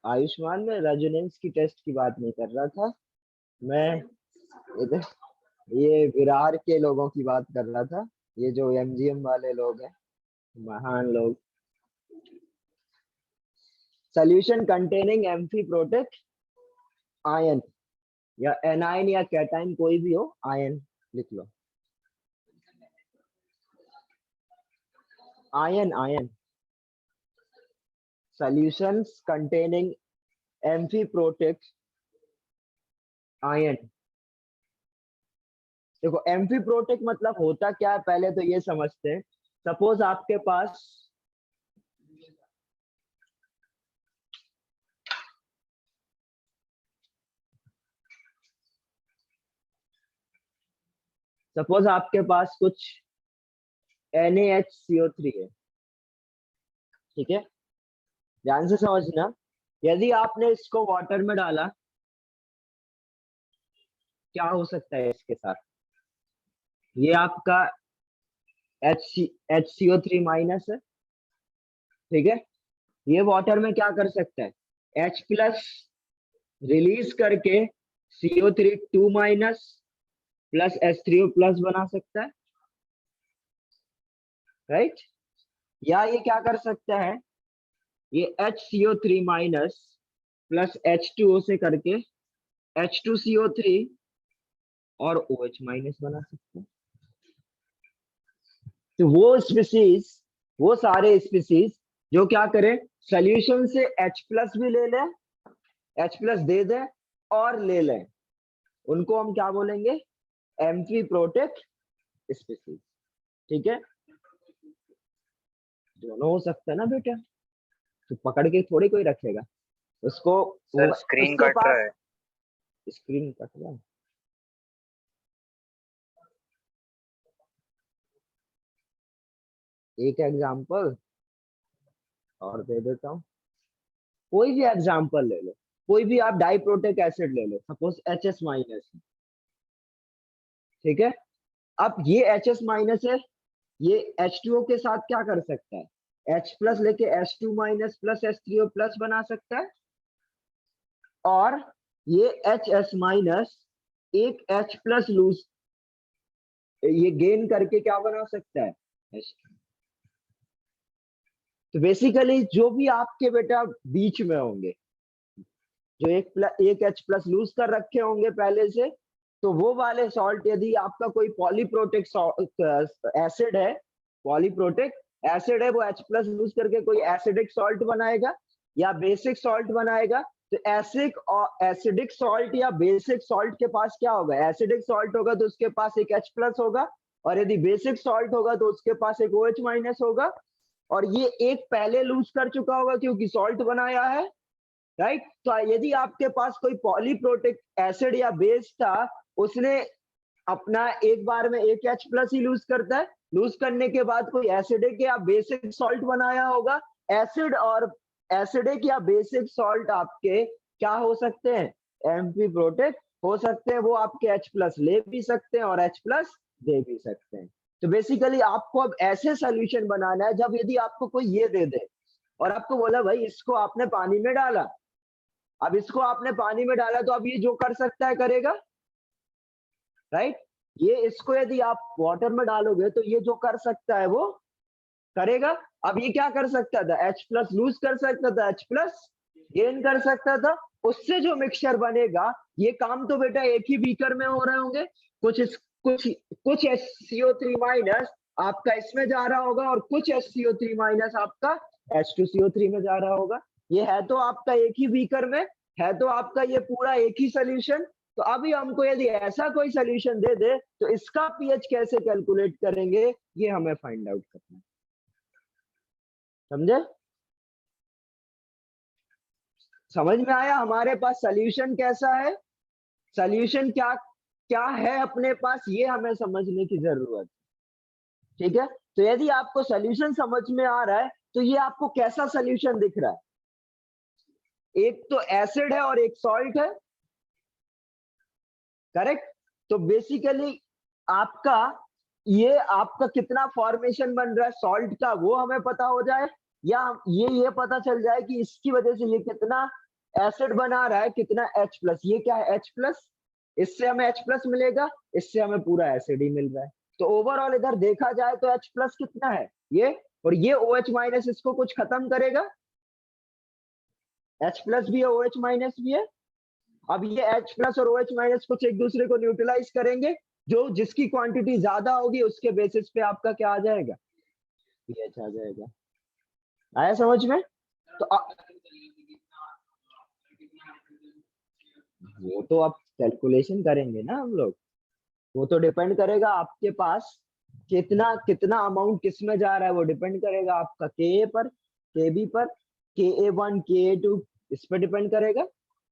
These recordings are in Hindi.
आयुष्मान, में रेजोनेंस की टेस्ट की बात नहीं कर रहा था मैं। इधर ये विरार के लोगों की बात कर रहा था, ये जो एमजीएम वाले लोग हैं, महान लोग। Solution containing amphiprotic ion, या एनाइन या कैटाइन कोई भी हो, आयन लिख लो। Ion ion solutions containing amphiprotic ion. देखो एम्फी प्रोटेक्ट मतलब होता क्या है, पहले तो ये समझते हैं। सपोज आपके पास कुछ NaHCO3 है, ठीक है, ध्यान से समझना। यदि आपने इसको वाटर में डाला, क्या हो सकता है इसके साथ? ये आपका HCO3 माइनस है, ठीक है। ये वाटर में क्या कर सकता है, H प्लस रिलीज करके CO3 2 minus plus H3O plus बना सकता है, राइट। या ये क्या कर सकता है, ये HCO3 माइनस प्लस H2O से करके H2CO3 और OH माइनस बना सकते हैं। तो वो सारे स्पीसीज जो क्या करें, सोल्यूशन से H प्लस भी ले लें, H प्लस दे दें और ले लें, उनको हम क्या बोलेंगे, एम्फी प्रोटेक्ट स्पीसीज, ठीक है। दोनों हो सकता है ना बेटा, तो पकड़ के थोड़ी कोई रखेगा उसको। सर स्क्रीन उसके कट रहा पास है। स्क्रीन कट रहा है। एक एग्जांपल और दे देता हूँ, कोई भी एग्जांपल ले लो, कोई भी आप डाइप्रोटेक एसिड ले लो, सपोज HS माइनस, ठीक है। अब ये HS माइनस है, ये H2O के साथ क्या कर सकता है, H प्लस लेके H2 minus plus H3O plus बना सकता है, और ये HS माइनस एक H प्लस लूज, ये गेन करके क्या बना सकता है, H2। तो बेसिकली जो भी आपके बेटा बीच में होंगे, जो एक H प्लस लूज कर रखे होंगे पहले से, तो वो वाले सॉल्ट, यदि आपका कोई पॉलीप्रोटेक एसिड है, पॉलीप्रोटेक एसिड है, वो H प्लस लूज करके कोई एसिडिक सॉल्ट बनाएगा या बेसिक सॉल्ट बनाएगा। तो एसिडिक सॉल्ट या बेसिक सॉल्ट के पास क्या होगा, एसिडिक सॉल्ट होगा तो उसके पास एक H प्लस होगा, और यदि बेसिक सॉल्ट होगा तो उसके पास एक OH माइनस होगा। और ये एक पहले लूज कर चुका होगा क्योंकि सॉल्ट बनाया है, राइट। तो यदि आपके पास कोई पॉलीप्रोटिक एसिड या बेस था, उसने अपना एक बार में एक H प्लस ही लूज करता है, लूज करने के बाद कोई एसिडिक या बेसिक सॉल्ट बनाया होगा। एसिड और एसिडिक या बेसिक सॉल्ट आपके क्या हो सकते हैं, एम्फी प्रोटेक्ट हो सकते हैं। वो आपके H प्लस ले भी सकते हैं और H प्लस दे भी सकते हैं। तो बेसिकली आपको अब ऐसे सोल्यूशन बनाना है, जब यदि आपको कोई ये दे दे और आपको बोला भाई इसको आपने पानी में डाला, अब इसको आपने पानी में डाला तो अब ये जो कर सकता है करेगा, राइट। ये इसको यदि आप वाटर में डालोगे तो ये जो कर सकता है वो करेगा। अब ये क्या कर सकता था, H प्लस लूज कर सकता था, H प्लस गेन कर सकता था। उससे जो मिक्सचर बनेगा, ये काम तो बेटा एक ही बीकर में हो रहे होंगे। कुछ HCO3 माइनस आपका इसमें जा रहा होगा और कुछ HCO3 माइनस आपका H2CO3 में जा रहा होगा। ये है तो आपका एक ही बीकर में, है तो आपका ये पूरा एक ही सोल्यूशन। तो अभी हमको यदि ऐसा कोई सोल्यूशन दे दे तो इसका पीएच कैसे कैलकुलेट करेंगे, ये हमें फाइंड आउट करना है। समझे, समझ में आया हमारे पास सोल्यूशन कैसा है, सोल्यूशन क्या क्या है अपने पास, ये हमें समझने की जरूरत है। ठीक है, तो यदि आपको सोल्यूशन समझ में आ रहा है तो ये आपको कैसा सोल्यूशन दिख रहा है? एक तो एसिड है और एक सॉल्ट है, करेक्ट। तो बेसिकली आपका ये आपका कितना फॉर्मेशन बन रहा है सॉल्ट का वो हमें पता हो जाए, या ये पता चल जाए कि इसकी वजह से ये कितना एसिड बना रहा है, कितना H प्लस, ये क्या है H प्लस, इससे हमें H प्लस मिलेगा, इससे हमें पूरा एसिड ही मिल रहा है। तो ओवरऑल इधर देखा जाए तो H प्लस कितना है ये, और ये OH माइनस इसको कुछ खत्म करेगा, H प्लस भी है OH माइनस भी है। अब ये H प्लस और OH माइनस कुछ एक दूसरे को न्यूट्रलाइज करेंगे, जो जिसकी क्वांटिटी ज्यादा होगी उसके बेसिस पे आपका क्या आ जाएगा, पीएच आ जाएगा। आया समझ में? तो वो तो आप कैलकुलेशन करेंगे ना हम लोग, वो तो डिपेंड करेगा आपके पास कितना कितना अमाउंट किस में जा रहा है, वो डिपेंड करेगा आपका के पर, के बी पर, के ए वन के ए टू, इस पर डिपेंड करेगा।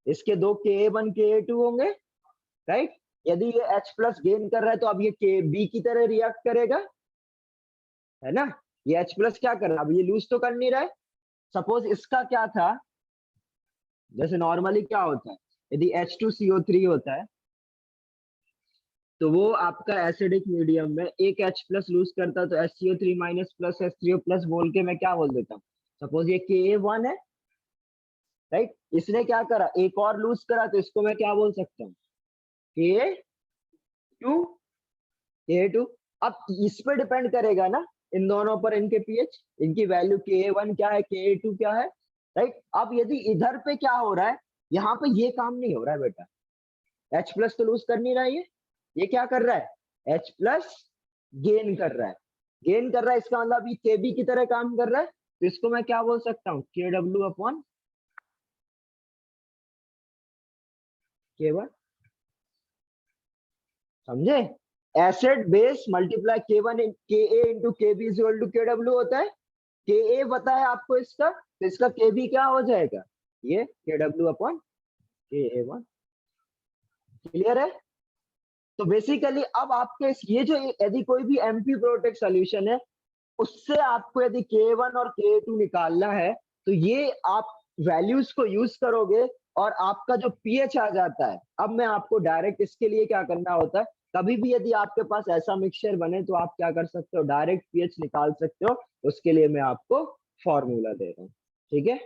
इसके दो के ए वन के ए टू होंगे, राइट। यदि ये H प्लस गेन कर रहा है तो अब ये के बी की तरह रिएक्ट करेगा, है ना। ये H प्लस क्या कर रहा है, अब ये लूज तो कर नहीं रहा है। सपोज इसका क्या था, जैसे नॉर्मली क्या होता है, यदि H2CO3 होता है तो वो आपका एसिडिक मीडियम में एक H प्लस लूज करता है, तो HCO3 minus plus H3O plus बोल के मैं क्या बोल देता हूँ, सपोज ये Ka1 है, राइट। इसने क्या करा, एक और लूज करा, तो इसको मैं क्या बोल सकता हूँ, Ka2, Ka2। अब इस पे डिपेंड करेगा ना, इन दोनों पर, इनके पीएच, इनकी वैल्यू Ka1 क्या है, Ka2 क्या है, राइट। अब यदि इधर पे क्या हो रहा है, यहाँ पे ये काम नहीं हो रहा है बेटा, H प्लस तो लूज कर नहीं रहा है ये क्या कर रहा है, H प्लस गेन कर रहा है, गेन कर रहा है, इसका मतलब ये Kb की तरह काम कर रहा है, तो इसको मैं क्या बोल सकता हूँ, Kw अपॉन K1। समझे? Acid base multiply K1 Ka into Kb is equal to Kw होता है। Ka पता है आपको इसका, तो इसका Kb क्या हो जाएगा, ये Kw अपॉन Ka1। क्लियर है? तो बेसिकली अब आपके ये जो यदि कोई भी एमपी प्रोटेक्ट सोल्यूशन है, उससे आपको यदि K1 और K2 निकालना है, तो ये आप वैल्यूज को यूज करोगे और आपका जो पीएच आ जाता है। अब मैं आपको डायरेक्ट इसके लिए क्या करना होता है, कभी भी यदि आपके पास ऐसा मिक्सचर बने तो आप क्या कर सकते हो, डायरेक्ट पीएच निकाल सकते हो। उसके लिए मैं आपको फॉर्मूला दे रहा हूँ, ठीक है।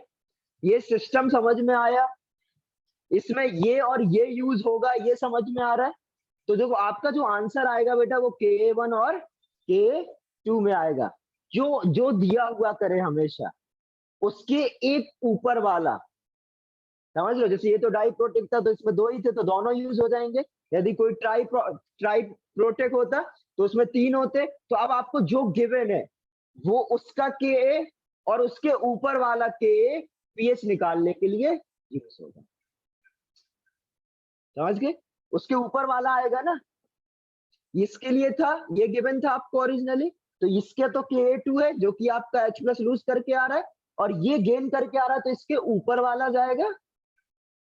ये सिस्टम समझ में आया, इसमें ये और ये यूज होगा, ये समझ में आ रहा है। तो देखो आपका जो आंसर आएगा बेटा वो K1 और K2 में आएगा, जो जो दिया हुआ करे हमेशा उसके एक ऊपर वाला। समझ लो, जैसे ये तो डाई प्रोटेक्ट था तो इसमें दो ही थे तो दोनों यूज हो जाएंगे। यदि कोई ट्राई प्रोटेक्ट होता तो उसमें तीन होते। तो अब आपको जो गिवन है वो उसका के और उसके ऊपर वाला के पीएच निकालने के लिए यूज होगा। समझ गए? उसके ऊपर वाला आएगा ना, इसके लिए था, ये गिवन था आपको ओरिजिनली, तो इसके तो Ka2 है जो कि आपका H प्लस लूज करके आ रहा है, और ये गेन करके आ रहा है, तो इसके ऊपर वाला जाएगा,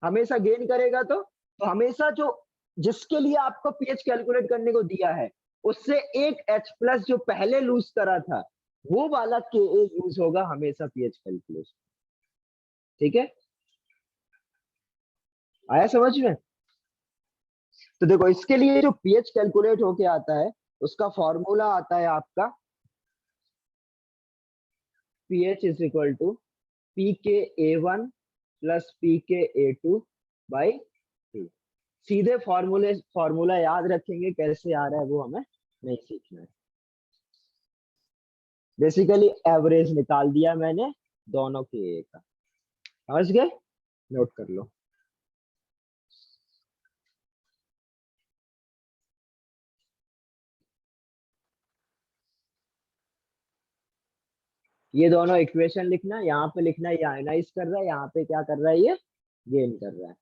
हमेशा गेन करेगा। तो हमेशा जो जिसके लिए आपको पीएच कैलकुलेट करने को दिया है उससे एक H प्लस जो पहले लूज करा था वो वाला Ka यूज होगा हमेशा पीएच कैलकुलेशन। ठीक है, आया समझ में? तो देखो इसके लिए जो पीएच कैलकुलेट होके आता है उसका फॉर्मूला आता है आपका pH is equal to pKa1 plus pKa2 by 2। सीधे फॉर्मूला याद रखेंगे, कैसे आ रहा है वो हमें नहीं सीखना है। बेसिकली एवरेज निकाल दिया मैंने दोनों के का, समझ गए? नोट कर लो। ये दोनों इक्वेशन लिखना, यहाँ पे लिखना ये आयनाइज कर रहा है, यहाँ पे क्या कर रहा है, ये गेन कर रहा है।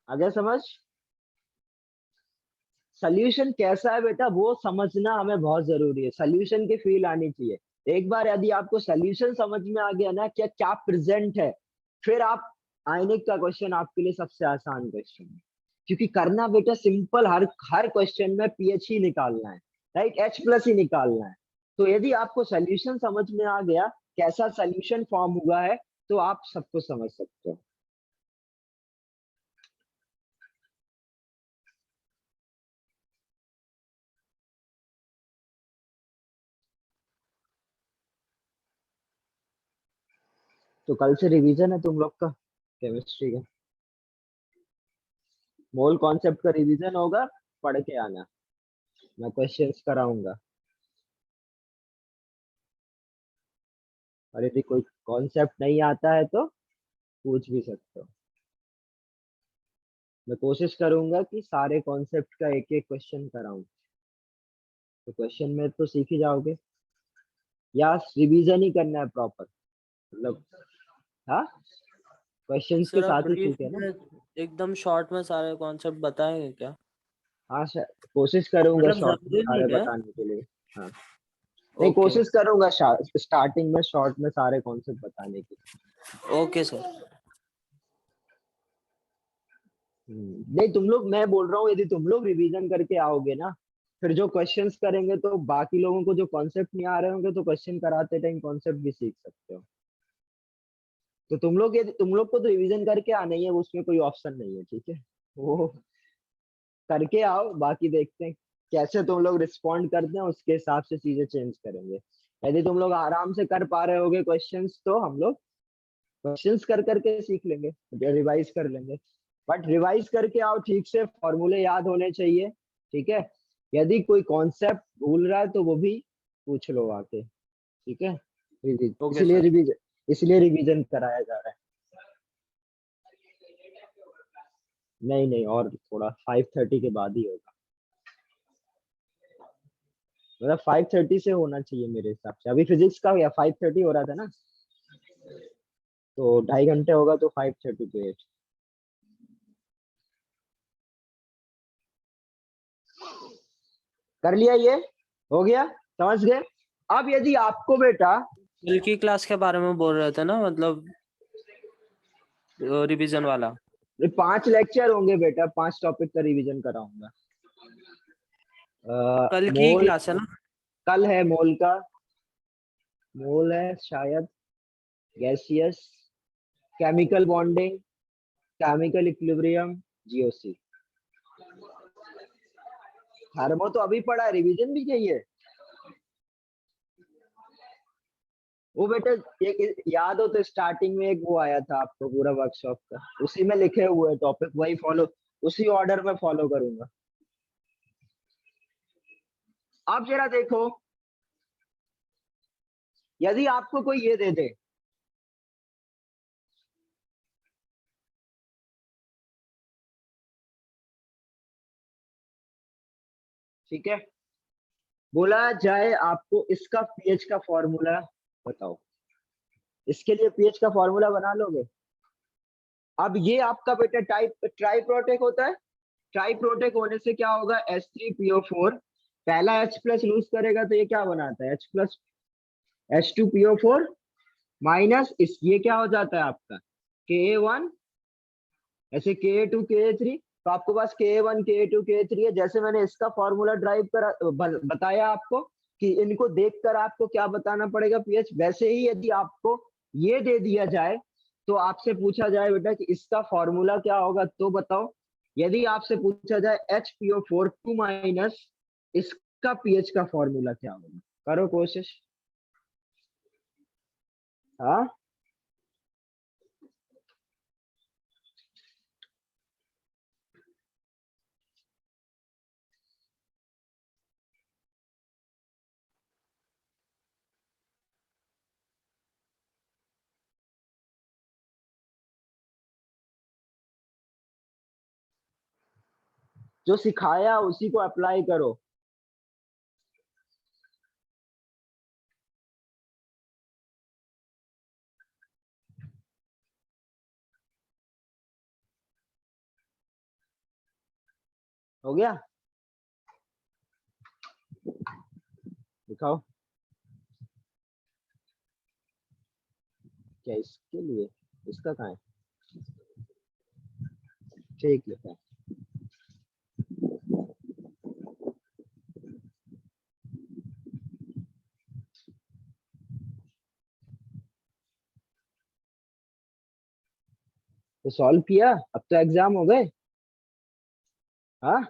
आगे समझ। सोल्यूशन कैसा है बेटा वो समझना हमें बहुत जरूरी है, सोल्यूशन की फील आनी चाहिए। एक बार यदि आपको सोल्यूशन समझ में आ गया ना क्या क्या प्रेजेंट है, फिर आप आइनिक का क्वेश्चन आपके लिए सबसे आसान क्वेश्चन है। क्योंकि करना बेटा सिंपल, हर हर क्वेश्चन में पीएच ही निकालना है, राइट, एच प्लस ही निकालना है। तो यदि आपको सोल्यूशन समझ में आ गया, कैसा सोल्यूशन फॉर्म हुआ है, तो आप सबको समझ सकते हो। तो कल से रिवीजन है तुम लोग का केमिस्ट्री का, मोल कॉन्सेप्ट का रिवीजन होगा, पढ़ के आना, मैं क्वेश्चंस कराऊंगा। और यदि कोई कॉन्सेप्ट नहीं आता है तो पूछ भी सकते हो। मैं कोशिश करूंगा कि सारे कॉन्सेप्ट का एक एक क्वेश्चन कराऊं, तो क्वेश्चन में तो सीख ही जाओगे, या रिवीजन ही करना है प्रॉपर, मतलब। हाँ, क्वेश्चंस के सर आप साथ ही ब्रीफ ठीक है ना। में एकदम शॉर्ट में सारे कॉन्सेप्ट बताएंगे क्या? हाँ कोशिश करूंगा मतलब शॉर्ट में जरूरी नहीं सारे है। बताने के लिए। हाँ, नहीं ओके। कोशिश करूंगा स्टार्टिंग में शॉर्ट में सारे कॉन्सेप्ट बताने की। Okay sir. नहीं तुम लोग, मैं बोल रहा हूँ यदि तुम लोग रिवीजन करके आओगे ना, फिर जो क्वेश्चंस करेंगे तो बाकी लोगों को जो कॉन्सेप्ट नहीं आ रहे होंगे तो क्वेश्चन कराते टाइम कॉन्सेप्ट भी सीख सकते हो। तो तुम लोग, यदि तुम लोग को तो रिवीजन करके आना ही है, उसमें कोई ऑप्शन नहीं है, ठीक है। वो करके आओ, बाकी देखते हैं कैसे तुम लोग रिस्पॉन्ड करते हैं, उसके हिसाब से चीजें चेंज करेंगे। यदि तुम लोग आराम से कर पा रहे होगे क्वेश्चंस, तो हम लोग क्वेश्चंस कर करके सीख लेंगे, रिवाइज कर लेंगे। बट रिवाइज करके आओ ठीक से, फॉर्मूले याद होने चाहिए, ठीक है। यदि कोई कॉन्सेप्ट भूल रहा है तो वो भी पूछ लो आके, ठीक है। ओके इसलिए सर। रिवीजन, इसलिए रिवीजन कराया जा रहा है। नहीं नहीं, और थोड़ा 5:30 के बाद ही होगा, मतलब 5:30 से होना चाहिए मेरे हिसाब से। अभी फिजिक्स का या 5:30 हो रहा था ना, तो 2.5 घंटे होगा, तो 5:30 to 8। कर लिया, ये हो गया, समझ गए। अब यदि आपको बेटा, कल की क्लास के बारे में बोल रहे थे ना, मतलब रिवीजन वाला। 5 लेक्चर होंगे बेटा, 5 टॉपिक का रिवीजन कराऊंगा। कल की मोल, क्लास है ना? कल है मोल का, मोल है शायद, gaseous, chemical bonding, chemical equilibrium, GOC. Thermo तो अभी पढ़ा है, रिवीजन भी चाहिए। वो बेटा एक याद हो तो स्टार्टिंग में एक वो आया था आपको पूरा वर्कशॉप का, उसी में लिखे हुए टॉपिक, वही फॉलो, उसी ऑर्डर में फॉलो करूंगा। आप जरा देखो, यदि आपको कोई ये दे दे, ठीक है, बोला जाए आपको इसका पीएच का फॉर्मूला बताओ, इसके लिए पीएच का फॉर्मूला बना लोगे। अब ये आपका बेटा टाइप ट्राई प्रोटेक होता है, ट्राई प्रोटेक होने से क्या होगा, H3PO4, पहला H प्लस लूज करेगा तो ये क्या बनाता है, H प्लस H2PO4 माइनस इस, ये क्या हो जाता है आपका Ka1, ऐसे Ka2 Ka3। तो आपके पास Ka1 Ka2 Ka3 है। जैसे मैंने इसका फॉर्मूला ड्राइव करा, बताया आपको कि इनको देखकर आपको क्या बताना पड़ेगा पीएच, वैसे ही यदि आपको ये दे दिया जाए तो आपसे पूछा जाए बेटा कि इसका फॉर्मूला क्या होगा तो बताओ। यदि आपसे पूछा जाए HPO4 2 माइनस, इसका पीएच का फॉर्मूला क्या होगा, करो कोशिश। हाँ, जो सिखाया उसी को अप्लाई करो। हो गया, दिखाओ क्या इसके लिए, इसका कहाँ है, ठीक लिखा है। तो सॉल्व किया, अब तो एग्जाम हो गए। हाँ,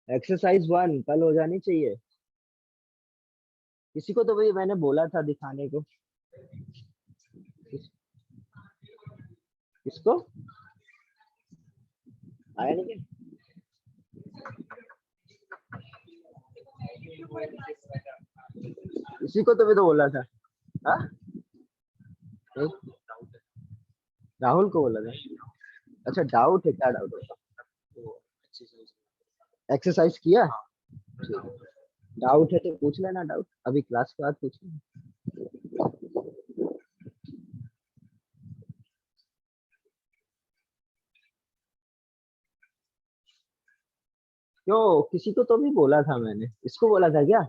एक्सरसाइज 1 कल हो जानी चाहिए। किसी को तो भाई मैंने बोला था दिखाने को। किसको आया नहीं क्या? किसी को तो भी तो बोला था। हाँ, राहुल को बोला था। अच्छा, डाउट है, क्या डाउट होता? एक्सरसाइज किया, डाउट है तो पूछ लेना, डाउट अभी क्लास के बाद पूछ लेना। क्यों, किसी को तो भी बोला था मैंने, इसको बोला था क्या?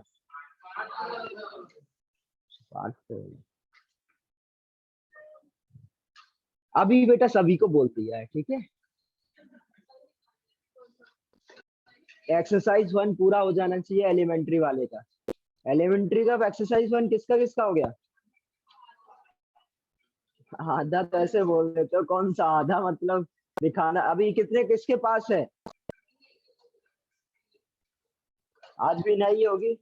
बात तो अभी बेटा सभी को बोल दिया है, ठीक है। एक्सरसाइज 1 पूरा हो जाना चाहिए एलिमेंट्री वाले का। एलिमेंट्री का एक्सरसाइज 1 किसका किसका हो गया? आधा तो ऐसे बोल रहे तो कौन सा आधा, मतलब दिखाना। अभी कितने किसके पास है? आज भी नहीं होगी,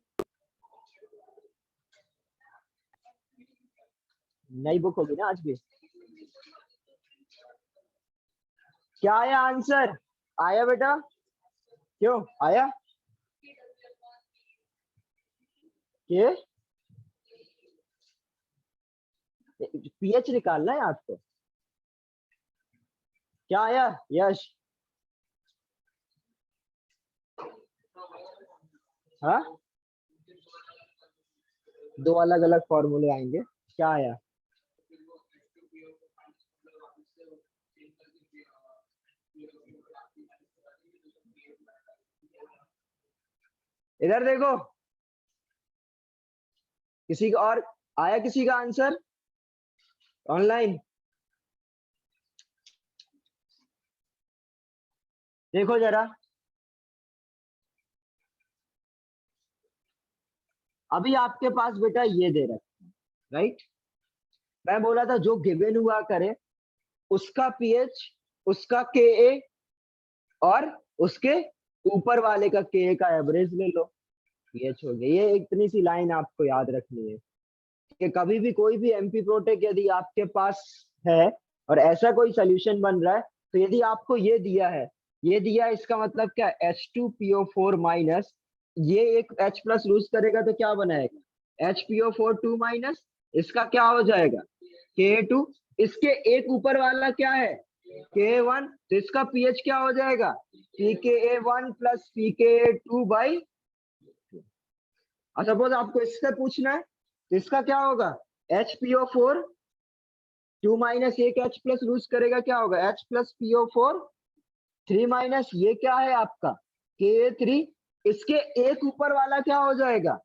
नई बुक होगी ना आज भी। क्या आया आंसर? आया बेटा? क्यों आया? ये पीएच निकालना है आपको। क्या आया यश? हाँ, दो अलग अलग फॉर्मूले आएंगे। क्या आया? इधर देखो, किसी का और आया, किसी का आंसर ऑनलाइन? देखो जरा, अभी आपके पास बेटा ये दे रखा है, राइट। मैं बोला था जो गिवन हुआ करे उसका पीएच, उसका के और उसके ऊपर वाले का के का एवरेज ले लो, पीएच हो गया। ये इतनी सी लाइन आपको याद रखनी है कि कभी भी कोई भी एमपी प्रोटेक यदि आपके पास है और ऐसा कोई सोल्यूशन बन रहा है, तो यदि आपको ये दिया है, ये दिया है, इसका मतलब क्या, H2PO4 माइनस, ये एक H प्लस लूज करेगा तो क्या बनाएगा, HPO4 2 माइनस, इसका क्या हो जाएगा, Ka2। इसके एक ऊपर वाला क्या है, Ka1, तो इसका पीएच क्या हो जाएगा, pKa1 प्लस pKa2 बाई। और सपोज आपको इससे पूछना है तो इसका क्या होगा, HPO4 2 माइनस एक H प्लस लूज करेगा, क्या होगा, H प्लस PO4 3 माइनस ये क्या है आपका Ka3। इसके एक ऊपर वाला क्या हो जाएगा,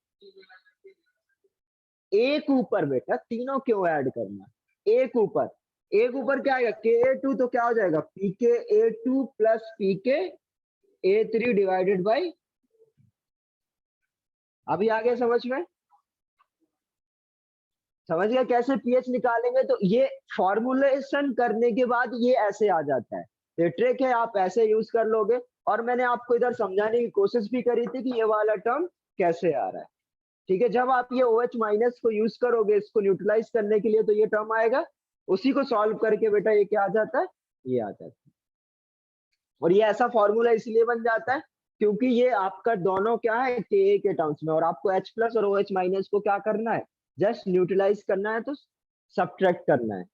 एक ऊपर बेटा तीनों क्यों ऐड करना, एक ऊपर, एक ऊपर क्या आएगा Ka2, तो क्या हो जाएगा pKa2 plus pKa3 divided by. अभी आ गया समझ में? समझ गया कैसे पीएच निकालेंगे? तो ये फॉर्मुलेशन करने के बाद ये ऐसे आ जाता है, ये ट्रिक है, आप ऐसे यूज कर लोगे। और मैंने आपको इधर समझाने की कोशिश भी करी थी कि ये वाला टर्म कैसे आ रहा है, ठीक है। जब आप ये OH माइनस को यूज करोगे इसको न्यूट्रलाइज करने के लिए, तो ये टर्म आएगा, उसी को सॉल्व करके बेटा ये क्या आ जाता है, ये आ जाता है। और ये ऐसा फॉर्मूला इसलिए बन जाता है क्योंकि ये आपका दोनों क्या है, के टर्म्स में, और आपको H प्लस और OH माइनस को क्या करना है, जस्ट न्यूट्रलाइज करना है, तो सब्ट्रैक्ट करना है।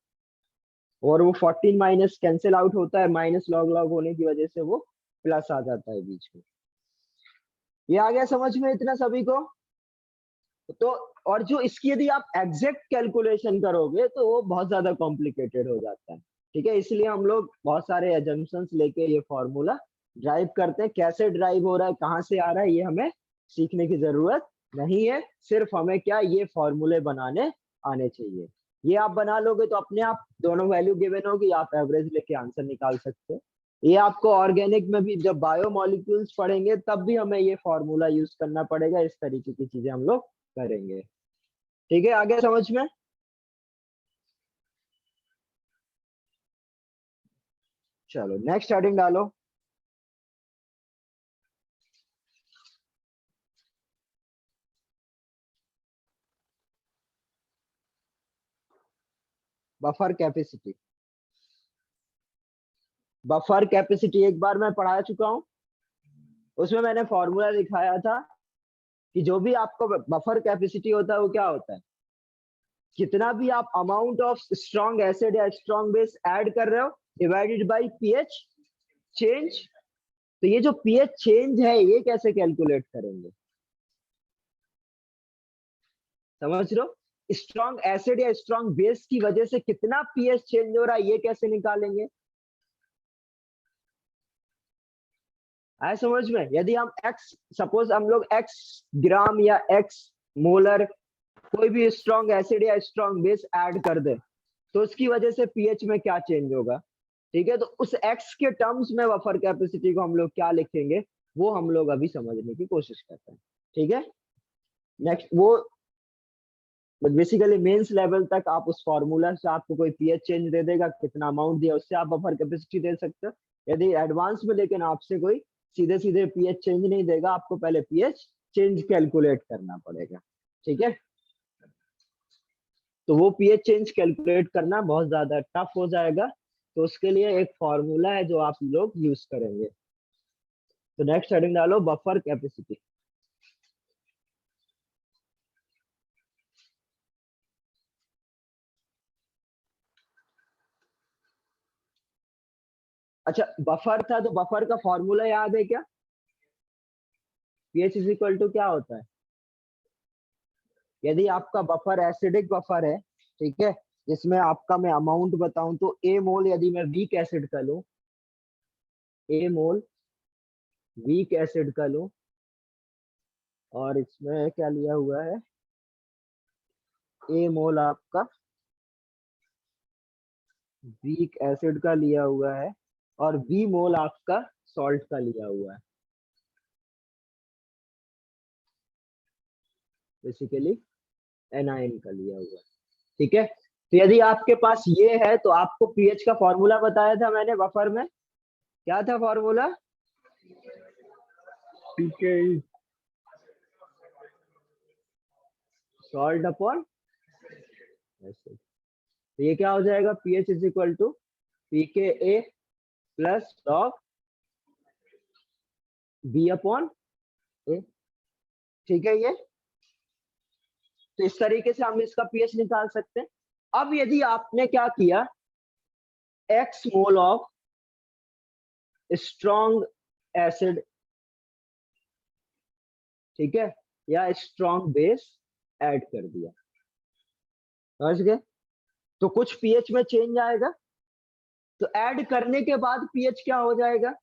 और वो 14 माइनस कैंसिल आउट होता है, माइनस लॉग लॉग होने की वजह से वो प्लस आ जाता है बीच में। ये आ गया समझ में इतना सभी को? तो और जो इसकी यदि आप एग्जैक्ट कैलकुलेशन करोगे तो वो बहुत ज्यादा कॉम्प्लिकेटेड हो जाता है। ठीक है, इसलिए हम लोग बहुत सारे एजम्पशंस लेके ये फॉर्मूला ड्राइव करते हैं। कैसे ड्राइव हो रहा है, कहाँ से आ रहा है, ये हमें सीखने की जरूरत नहीं है। सिर्फ हमें क्या, ये फॉर्मूले बनाने आने चाहिए। ये आप बना लोगे तो अपने आप दोनों वैल्यू गिवन होगी, आप एवरेज लेके आंसर निकाल सकते हैं। ये आपको ऑर्गेनिक में भी जब बायोमोलिक्यूल्स पढ़ेंगे तब भी हमें ये फॉर्मूला यूज करना पड़ेगा। इस तरीके की चीजें हम लोग करेंगे। ठीक है, आगे समझ में? चलो नेक्स्ट हेडिंग डालो। Buffer capacity. बफर कैपेसिटी एक बार मैं पढ़ा चुका हूं, उसमें मैंने फॉर्मूला दिखाया था कि जो भी आपको बफर कैपेसिटी होता है वो क्या होता है, कितना भी आप अमाउंट ऑफ स्ट्रॉन्ग एसिड या स्ट्रॉन्ग बेस ऐड कर रहे हो डिवाइडेड बाय पीएच चेंज। तो ये जो पीएच चेंज है ये कैसे कैलकुलेट करेंगे, समझ रहे हो? स्ट्रॉन्ग एसिड या स्ट्रॉन्ग बेस की वजह से कितना पीएच चेंज हो रहा है ये कैसे निकालेंगे? आए समझ में? यदि हम x, सपोज हम लोग x ग्राम या x मोलर कोई भी स्ट्रॉन्ग एसिड या स्ट्रॉन्ग बेस ऐड कर दे तो उसकी वजह से पीएच में क्या चेंज होगा। ठीक है, तो उस x के टर्म्स में बफर कैपेसिटी को हम लोग क्या लिखेंगे वो हम लोग अभी समझने की कोशिश करते हैं। ठीक है, नेक्स्ट वो बेसिकली मेंस लेवल तक आप उस फॉर्मूला से आपको कोई पीएच चेंज दे देगा, कितना अमाउंट दिया उससे आप बफर कैपेसिटी दे सकते हो। यदि एडवांस में लेकिन आपसे कोई सीधे सीधे पीएच चेंज नहीं देगा, आपको पहले पीएच चेंज कैलकुलेट करना पड़ेगा। ठीक है, तो वो पीएच चेंज कैलकुलेट करना बहुत ज्यादा टफ हो जाएगा, तो उसके लिए एक फॉर्मूला है जो आप लोग यूज करेंगे। तो नेक्स्ट हेडिंग डालो बफर कैपेसिटी। अच्छा, बफर था तो बफर का फॉर्मूला याद है क्या? पीएच इज इक्वल टू क्या होता है? यदि आपका बफर एसिडिक बफर है, ठीक है, जिसमें आपका मैं अमाउंट बताऊं तो ए मोल, यदि मैं वीक एसिड का लूं, ए मोल वीक एसिड का लूं, और इसमें क्या लिया हुआ है, ए मोल आपका वीक एसिड का लिया हुआ है और बी मोल आपका सॉल्ट का लिया हुआ है, बेसिकली एनाइन का लिया हुआ है। ठीक है, तो यदि आपके पास ये है तो आपको पीएच का फॉर्मूला बताया था मैंने बफर में, क्या था formula? PK salt upon acid. तो ये क्या हो जाएगा, pH is equal to PK A plus log B upon A. ठीक है, ये तो इस तरीके से हम इसका पीएच निकाल सकते हैं। अब यदि आपने क्या किया, x mole of strong acid, ठीक है, या स्ट्रॉन्ग बेस ऐड कर दिया, समझ गए? तो कुछ पीएच में चेंज आएगा, तो ऐड करने के बाद पीएच क्या हो जाएगा?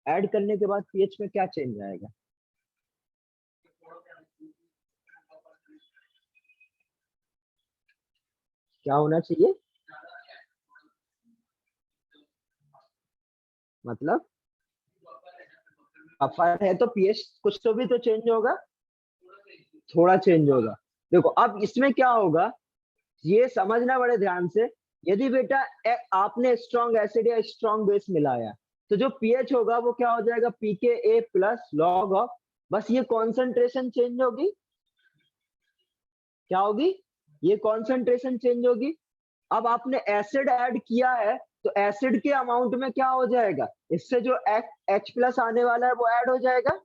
ऐड करने के बाद पीएच में क्या चेंज आएगा? क्या होना चाहिए, मतलब बफर है तो पीएच कुछ तो भी तो चेंज होगा, थोड़ा चेंज होगा। देखो अब इसमें क्या होगा ये समझना बड़े ध्यान से। यदि बेटा आपने स्ट्रॉन्ग एसिड या स्ट्रॉन्ग बेस मिलाया तो जो पीएच होगा वो क्या हो जाएगा, पीके ए प्लस लॉग ऑफ, बस ये कॉन्सेंट्रेशन चेंज होगी। क्या होगी, ये कॉन्सेंट्रेशन चेंज होगी। अब आपने एसिड ऐड किया है तो एसिड के अमाउंट में क्या हो जाएगा, इससे जो H प्लस आने वाला है वो ऐड हो जाएगा,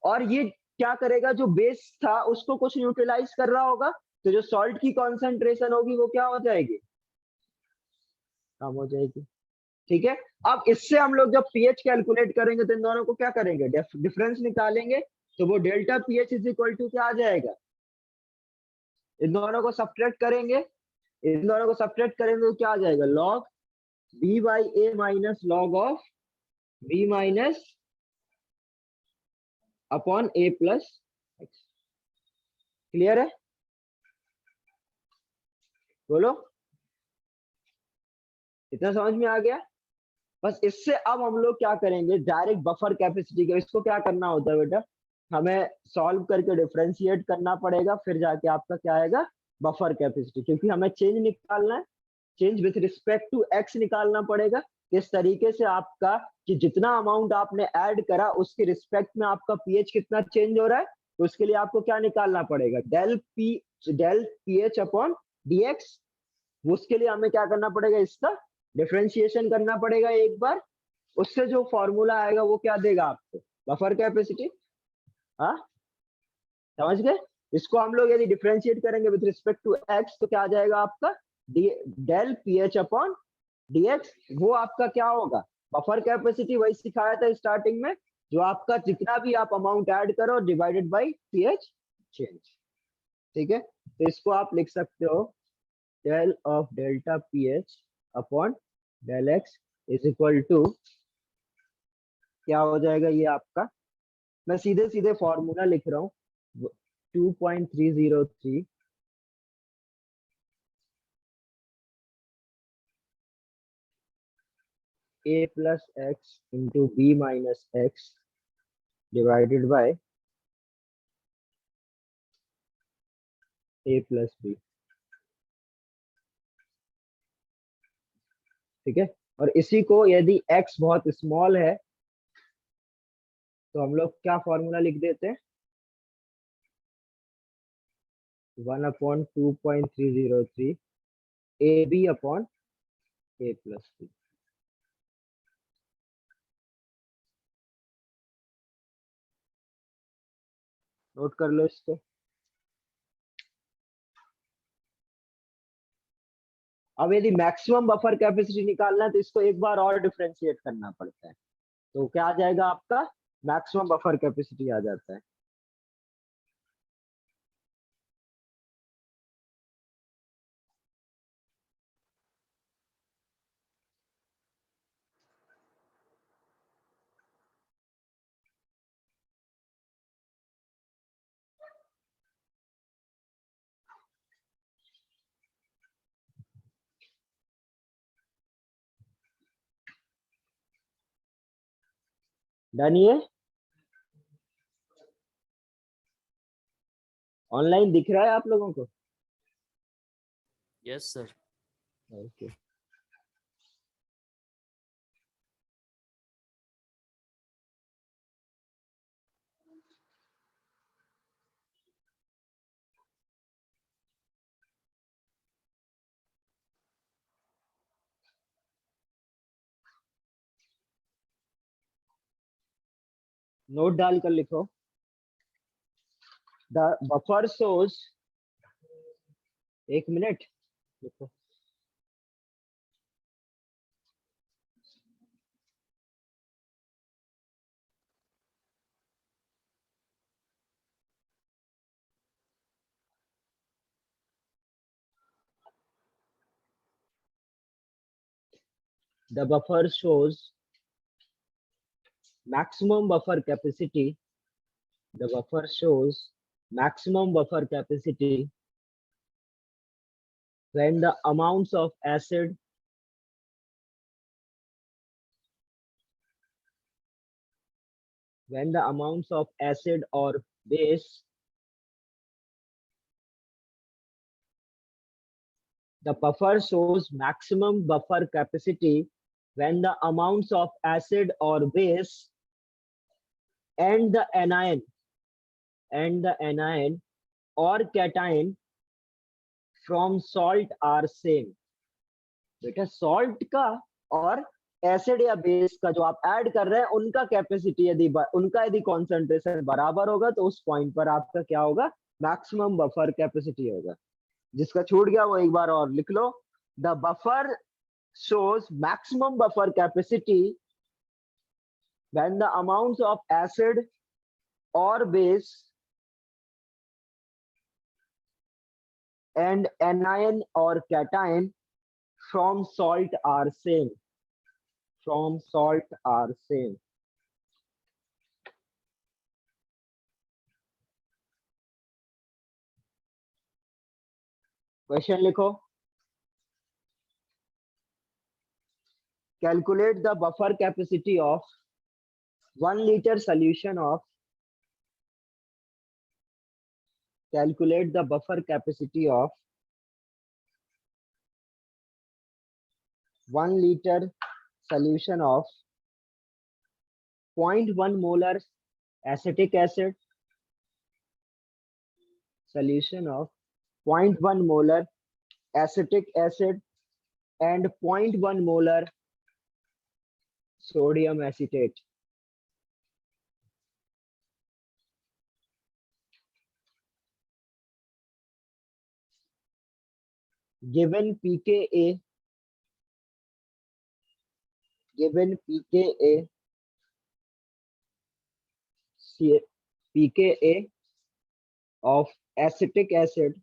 और ये क्या करेगा, जो बेस था उसको कुछ न्यूट्रलाइज कर रहा होगा, तो जो सॉल्ट की कॉन्सेंट्रेशन होगी वो क्या हो जाएगी, कम हो जाएगी। ठीक है, अब इससे हम लोग जब पीएच कैलकुलेट करेंगे तो इन दोनों को क्या करेंगे, डिफरेंस निकालेंगे, तो वो delta pH is equal to क्या आ जाएगा, इन दोनों को सब्ट्रैक्ट करेंगे, इन दोनों को सब्ट्रैक्ट करेंगे तो क्या आ जाएगा, log B by A minus log of B minus upon A plus X. Clear है, बोलो, इतना समझ में आ गया। बस इससे अब हम लोग क्या करेंगे, डायरेक्ट बफर कैपेसिटी का, इसको क्या करना होता है बेटा, हमें सॉल्व करके डिफरेंशिएट करना पड़ेगा, फिर जाके आपका क्या आएगा, बफर कैपेसिटी, क्योंकि हमें चेंज निकालना है, change with respect to X निकालना पड़ेगा। किस तरीके से आपका, कि जितना अमाउंट आपने ऐड करा उसके रिस्पेक्ट में आपका पीएच कितना चेंज हो रहा है, तो उसके लिए आपको क्या निकालना पड़ेगा, डेल पीएच अपॉन डीएक्स। उसके लिए हमें क्या करना पड़ेगा, इसका डिफरेंशिएशन करना पड़ेगा एक बार, उससे जो फॉर्मूला आएगा वो क्या देगा आपको, बफर कैपेसिटी। हाँ समझ गए, इसको हम लोग यदि डिफरेंशिएट करेंगे विद रिस्पेक्ट टू एक्स तो क्या आ जाएगा आपका, डेल पीएच अपॉन डीएक्स, वो आपका क्या होगा, बफर कैपेसिटी। वही सिखाया था स्टार्टिंग में, जो आपका जितना भी आप अमाउंट ऐड करो डिवाइडेड बाय पीएच चेंज। ठीक है, तो इसको आप लिख सकते हो del of delta pH upon del X is equal to, क्या हो जाएगा ये आपका, मैं सीधे सीधे फॉर्मूला लिख रहा हूँ, 2.303 a plus x into b minus x divided by a plus b। ठीक है, और इसी को यदि x बहुत स्मॉल है तो हम लोग क्या फॉर्मूला लिख देते हैं, 1/2.303 A B upon A plus B. Note कर लो इसको। अब यदि मैक्सिमम बफर कैपेसिटी निकालना है तो इसको एक बार और डिफरेंशिएट करना पड़ता है, तो क्या आ जाएगा आपका, मैक्सिमम बफर कैपेसिटी आ जाता है। डन, ये ऑनलाइन दिख रहा है आप लोगों को? Yes sir. ओके, नोट डालकर लिखो, द बफर सोर्स, एक मिनट लिखो, the buffer shows maximum buffer capacity, the buffer shows maximum buffer capacity when the amounts of acid or base, the buffer shows maximum buffer capacity when the amounts of acid or base and the anion or cation from salt are same। बेटा सॉल्ट का और एसिड या बेस का जो आप ऐड कर रहे हैं उनका कैपेसिटी यदि कॉन्सेंट्रेशन बराबर होगा तो उस पॉइंट पर आपका क्या होगा, मैक्सिमम बफर कैपेसिटी होगा। जिसका छूट गया वो एक बार और लिख लो, the buffer shows maximum buffer capacity when the amounts of acid or base and anion or cation from salt are same. From salt are same. Question लिखो. Calculate the buffer capacity of 1 liter solution of. Calculate the buffer capacity of 1 liter solution of 0.1 molar acetic acid. Solution of 0.1 molar acetic acid and 0.1 molar sodium acetate. Given pKa, pKa of acetic acid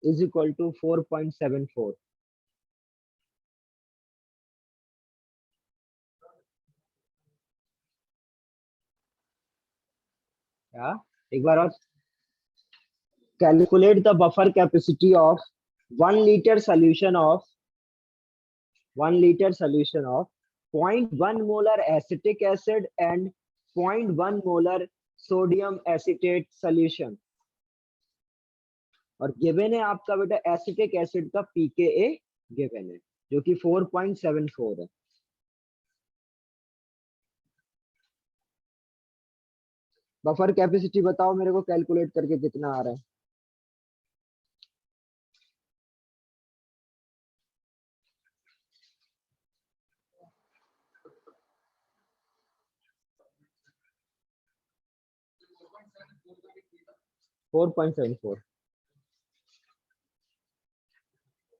is equal to 4.74. Yeah, एक बार और. Calculate the buffer capacity of 1 liter solution of 0.1 molar acetic acid and 0.1 molar sodium acetate solution. और गिवन है आपका बेटा एसिटिक एसिड का pKa गिवन है जो कि 4.74 है. बफर कैपेसिटी बताओ मेरे को कैलकुलेट करके कितना आ रहा है.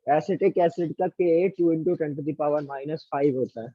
एसिटिक एसिड का Ka 2 into 10⁻⁻5 होता है.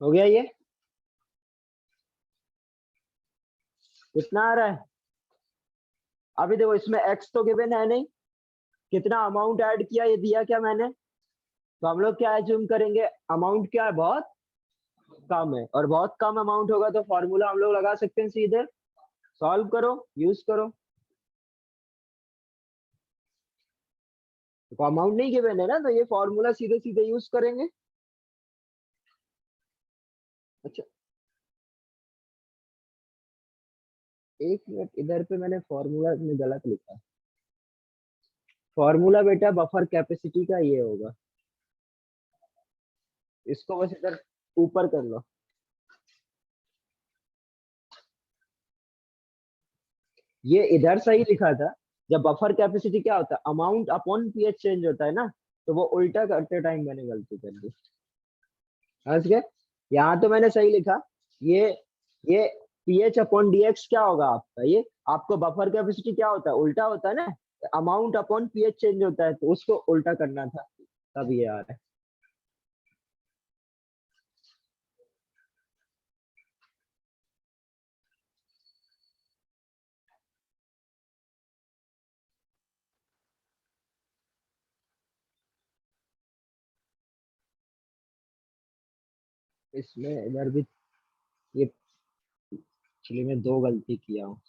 हो गया ये. कितना आ रहा है अभी देखो इसमें x तो गिवन है नहीं. कितना अमाउंट ऐड किया ये दिया क्या मैंने. तो हम लोग क्या एज्यूम करेंगे अमाउंट क्या है बहुत कम है और बहुत कम अमाउंट होगा तो फॉर्मूला हम लोग लगा सकते हैं सीधे. सॉल्व करो यूज करो. तो अमाउंट नहीं गिवन है ना तो ये फॉर्मूला सीधे सीधे यूज करेंगे. अच्छा एक मिनट इधर पे मैंने फॉर्मूला में गलत लिखा. फॉर्मूला बेटा बफर कैपेसिटी का ये होगा. इसको बस इधर ऊपर कर लो. ये इधर सही लिखा था. जब बफर कैपेसिटी क्या होता है अमाउंट अपॉन पीएच चेंज होता है ना तो वो उल्टा करते टाइम मैंने गलती कर दी. समझ गए. यहाँ तो मैंने सही लिखा. ये ये पीएच अपॉन डीएक्स क्या होगा आपका. ये आपको बफर कैपेसिटी क्या होता है उल्टा होता है ना. अमाउंट अपॉन पीएच चेंज होता है तो उसको उल्टा करना था तब ये आ रहा है. इसमें इधर भी ये एक्चुअली मैं दो गलती किया हूँ.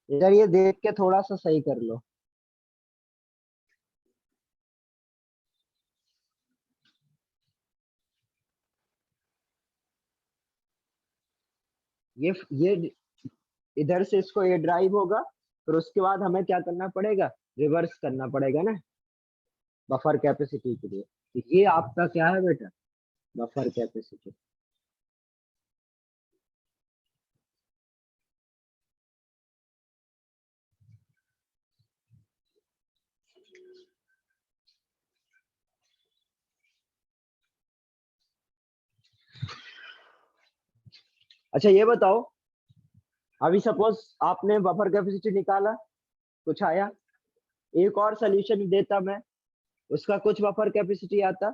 इधर ये देख के थोड़ा सा सही कर लो। ये इधर से इसको ये ड्राइव होगा, फिर उसके बाद हमें क्या करना पड़ेगा, रिवर्स करना पड़ेगा ना बफर कैपेसिटी के लिए। तो ये आपका क्या है बेटा, बफर कैपेसिटी। अच्छा ये बताओ, अभी सपोज आपने बफर कैपेसिटी निकाला, कुछ आया, एक और सोल्यूशन देता मैं, उसका कुछ बफर कैपेसिटी आता,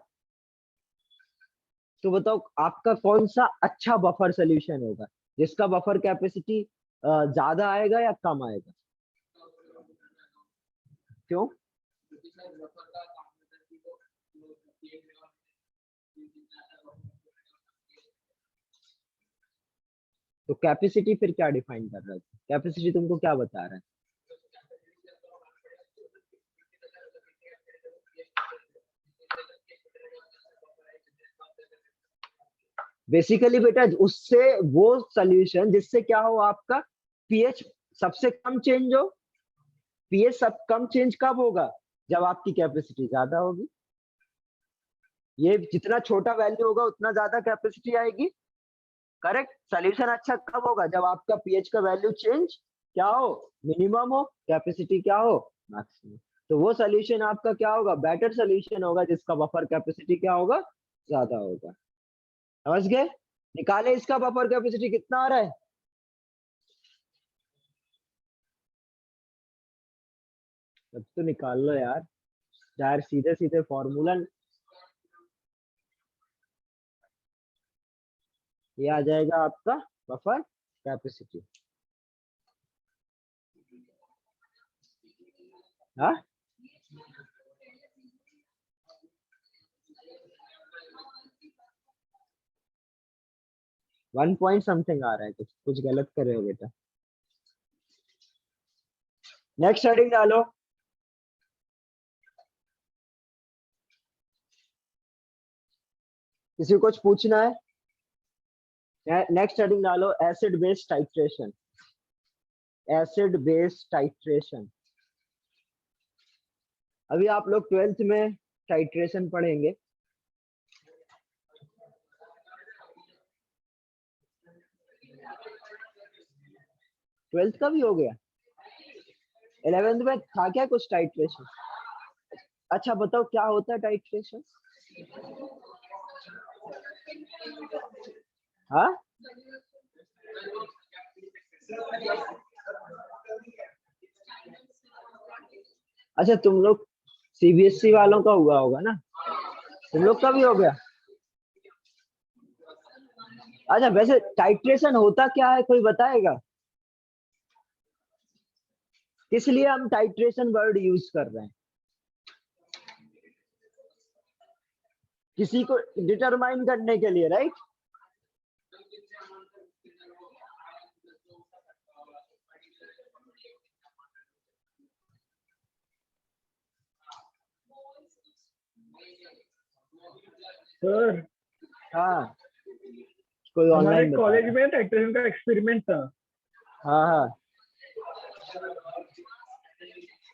तो बताओ आपका कौन सा अच्छा बफर सोल्यूशन होगा, जिसका बफर कैपेसिटी ज्यादा आएगा या कम आएगा? क्यों? तो कैपेसिटी फिर क्या डिफाइन कर रहा है, कैपेसिटी तुमको क्या बता रहा है? बेसिकली बेटा उससे वो सोल्यूशन जिससे क्या हो, आपका पीएच सबसे कम चेंज हो। पीएच सब कम चेंज कब होगा, जब आपकी कैपेसिटी ज्यादा होगी। ये जितना छोटा वैल्यू होगा उतना ज्यादा कैपेसिटी आएगी। करेक्ट। सोल्यूशन अच्छा कब होगा, जब आपका पीएच का वैल्यू चेंज क्या हो, मिनिमम हो, कैपेसिटी क्या हो, मैक्सिमम। तो वो सोल्यूशन आपका क्या होगा, बेटर सोल्यूशन होगा, जिसका बफर कैपेसिटी क्या होगा, ज्यादा होगा। समझ गए? निकाले इसका बफर कैपेसिटी कितना आ रहा है। अब तो निकाल लो यार, यार सीधे सीधे फॉर्मूला। ये आ जाएगा आपका बफर कैपेसिटी। हाँ 1 पॉइंट समथिंग आ रहा है, कुछ कुछ गलत कर रहे हो बेटा। नेक्स्ट हेडिंग डालो। किसी को कुछ पूछना है? नेक्स्ट हेडिंग डालो, acid base titration. Acid base titration. अभी आप लोग 12th में टाइट्रेशन पढ़ेंगे। ट्वेल्थ का भी हो गया, 11th में था क्या कुछ टाइट्रेशन? अच्छा बताओ क्या होता है टाइट्रेशन? हाँ अच्छा, तुम लोग सीबीएसई वालों का हुआ होगा ना, तुम लोग का भी हो गया। अच्छा वैसे टाइट्रेशन होता क्या है, कोई बताएगा? किस लिए हम टाइट्रेशन वर्ड यूज कर रहे हैं? किसी को डिटरमाइन करने के लिए, राइट? सर हाँ कोई हमारे ऑनलाइन बता कॉलेज रहा है। में टाइट्रेशन का एक्सपेरिमेंट था। हाँ हाँ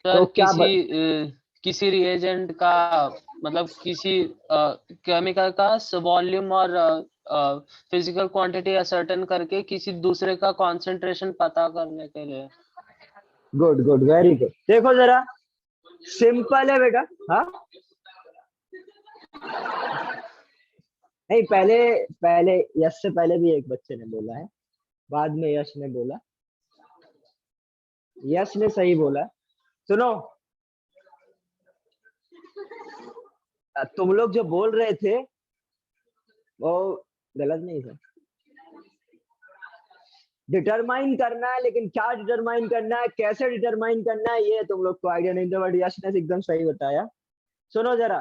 सर तो क्या किसी रिएजेंट का मतलब किसी केमिकल का वॉल्यूम और फिजिकल क्वांटिटी असर्टेन करके किसी दूसरे का कंसंट्रेशन पता करने के लिए। Good good very good. देखो जरा, सिंपल है बेटा। हाँ नहीं, पहले पहले यश से पहले भी एक बच्चे ने बोला है, बाद में यश ने बोला। यश ने सही बोला। सुनो, तुम लोग जो बोल रहे थे वो गलत नहीं था। डिटरमाइन करना है, लेकिन क्या डिटरमाइन करना है, कैसे डिटरमाइन करना है, ये तुम लोग को आइडिया नहीं था, बट यश ने एकदम सही बताया। सुनो जरा,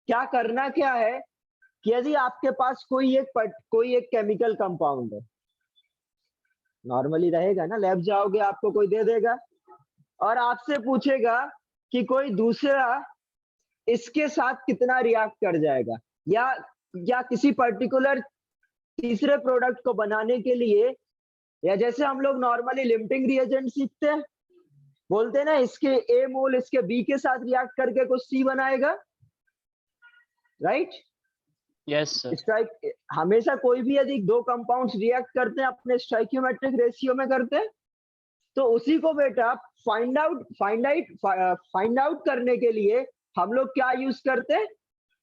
क्या करना क्या है कि यदि आपके पास कोई एक केमिकल कंपाउंड है, नॉर्मली रहेगा ना, लैब जाओगे आपको कोई दे देगा और आपसे पूछेगा कि कोई दूसरा इसके साथ कितना रिएक्ट कर जाएगा, या किसी पर्टिकुलर तीसरे प्रोडक्ट को बनाने के लिए, या जैसे हम लोग नॉर्मली लिमिटिंग रिएजेंट सीखते हैं, बोलते हैं ना इसके ए मोल इसके बी के साथ रिएक्ट करके कुछ सी बनाएगा, राइट? Yes sir. स्ट्राइक हमेशा कोई भी यदि दो कंपाउंड्स रिएक्ट करते हैं अपने स्टोइकियोमेट्रिक रेशियो में करते हैं, तो उसी को बेटा फाइंड आउट करने के लिए हम लोग क्या यूज करते हैं?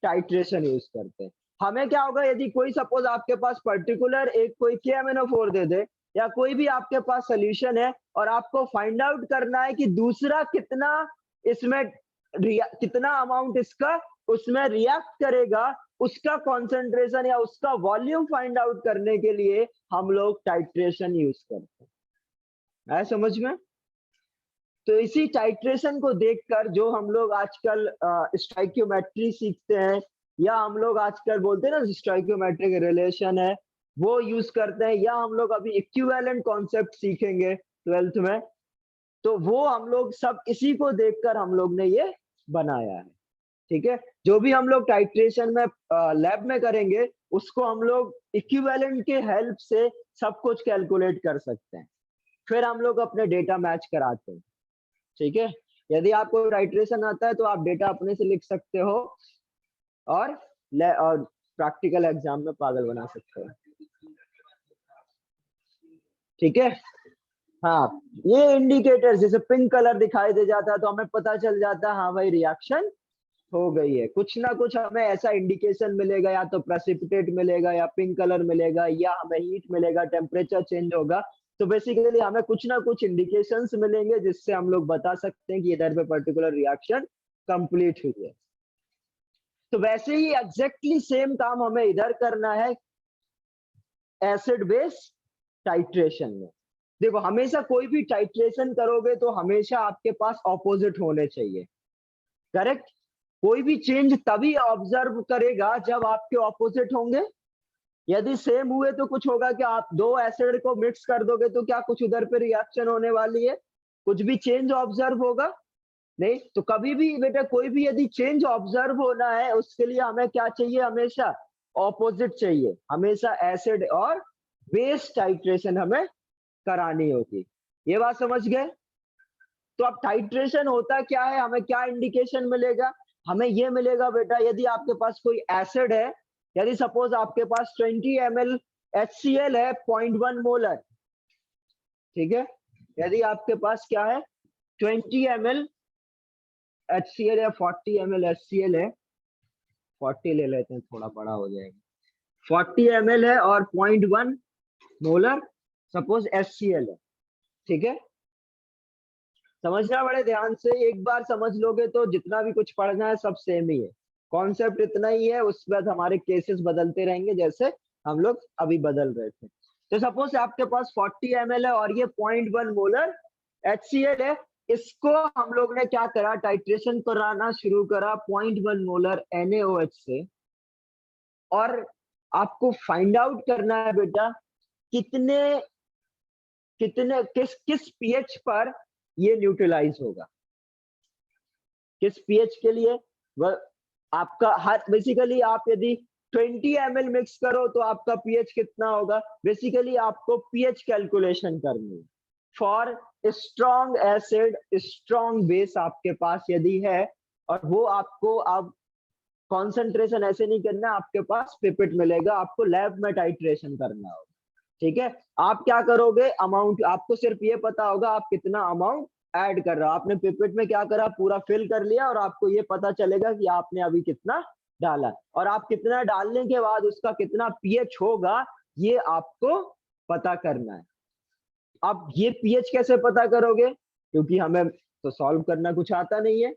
टाइट्रेशन यूज करते हैं। हमें क्या होगा, यदि कोई सपोज आपके पास पर्टिकुलर एक कोई KMnO4 दे दे, या कोई भी आपके पास सोल्यूशन है और आपको फाइंड आउट करना है कि दूसरा कितना इसमें कितना अमाउंट इसका उसमें रिएक्ट करेगा, उसका कॉन्सेंट्रेशन या उसका वॉल्यूम फाइंड आउट करने के लिए हम लोग टाइट्रेशन यूज करते हैं। आया समझ में? तो इसी टाइट्रेशन को देखकर जो हम लोग आजकल स्टोइकियोमेट्री सीखते हैं, या हम लोग आजकल बोलते हैं ना स्टोइकियोमेट्रिक रिलेशन है, वो यूज करते हैं, या हम लोग अभी इक्विवेलेंट कॉन्सेप्ट सीखेंगे 12th में, तो वो हम लोग सब इसी को देखकर हम लोग ने ये बनाया है। ठीक है, जो भी हम लोग टाइट्रेशन में लैब में करेंगे उसको हम लोग इक्विवेलेंट के हेल्प से सब कुछ कैलकुलेट कर सकते हैं, फिर हम लोग अपने डेटा मैच कराते हैं। ठीक है, यदि आपको टाइट्रेशन आता है तो आप डेटा अपने से लिख सकते हो और प्रैक्टिकल एग्जाम में पागल बना सकते हो। ठीक है, हाँ, ये इंडिकेटर जैसे पिंक कलर दिखाई दे जाता है तो हमें पता चल जाता है हाँ भाई रिएक्शन हो गई है। कुछ ना कुछ हमें ऐसा इंडिकेशन मिलेगा, या तो प्रेसिपिटेट मिलेगा, या पिंक कलर मिलेगा, या हमें हीट मिलेगा, टेम्परेचर चेंज होगा। तो बेसिकली हमें कुछ ना कुछ इंडिकेशंस मिलेंगे जिससे हम लोग बता सकते हैं कि इधर पे पर्टिकुलर रिएक्शन कंप्लीट हुई है। तो वैसे ही एग्जैक्टली सेम काम हमें इधर करना है एसिड बेस टाइट्रेशन में। देखो, हमेशा कोई भी टाइट्रेशन करोगे तो हमेशा आपके पास ऑपोजिट होने चाहिए, करेक्ट? कोई भी चेंज तभी ऑब्जर्व करेगा जब आपके ऑपोजिट होंगे। यदि सेम हुए तो कुछ होगा कि आप दो एसिड को मिक्स कर दोगे तो क्या कुछ उधर पे रिएक्शन होने वाली है? कुछ भी चेंज ऑब्जर्व होगा? नहीं। तो कभी भी बेटा कोई भी यदि चेंज ऑब्जर्व होना है उसके लिए हमें क्या चाहिए? हमेशा ऑपोजिट चाहिए। हमेशा एसिड और बेस टाइट्रेशन हमें करानी होगी। ये बात समझ गए? तो अब टाइट्रेशन होता क्या है, हमें क्या इंडिकेशन मिलेगा? हमें ये मिलेगा बेटा, यदि आपके पास कोई एसिड है, यदि सपोज आपके पास 20 ml HCl है 0.1 मोलर, ठीक है, यदि आपके पास क्या है 20 ml HCl या 40 ml HCl है, 40 ले लेते हैं थोड़ा बड़ा हो जाएगा, 40 ml है और 0.1 मोलर सपोज HCl है, ठीक है। समझना बड़े ध्यान से, एक बार समझ लोगे तो जितना भी कुछ पढ़ना है सब सेम ही है, कॉन्सेप्ट इतना ही है, उसके बाद हमारे केसेस बदलते रहेंगे जैसे हम लोग अभी बदल रहे थे। तो सपोज आपके पास 40 ml है और ये 0.1 मोलर HCl है, इसको हम लोग ने क्या करा, टाइट्रेशन कराना शुरू करा 0.1 मोलर NaOH से, और आपको फाइंड आउट करना है बेटा किस पीएच पर ये न्यूट्रलाइज होगा, किस पीएच के लिए। वह आपका हर बेसिकली आप यदि 20 ml मिक्स करो तो आपका पीएच कितना होगा, बेसिकली आपको पीएच कैलकुलेशन करनी है for strong acid strong base आपके पास यदि है, और वो आपको अब कॉन्सेंट्रेशन ऐसे नहीं करना, आपके पास पिपेट मिलेगा, आपको लैब में टाइट्रेशन करना होगा। ठीक है, आप क्या करोगे, अमाउंट आपको सिर्फ ये पता होगा आप कितना अमाउंट ऐड कर रहा हो। आपने पिपेट में क्या करा, पूरा फिल कर लिया, और आपको ये पता चलेगा कि आपने अभी कितना डाला, और आप कितना डालने के बाद उसका कितना पीएच होगा ये आपको पता करना है। अब ये पीएच कैसे पता करोगे, क्योंकि हमें तो सॉल्व करना कुछ आता नहीं है।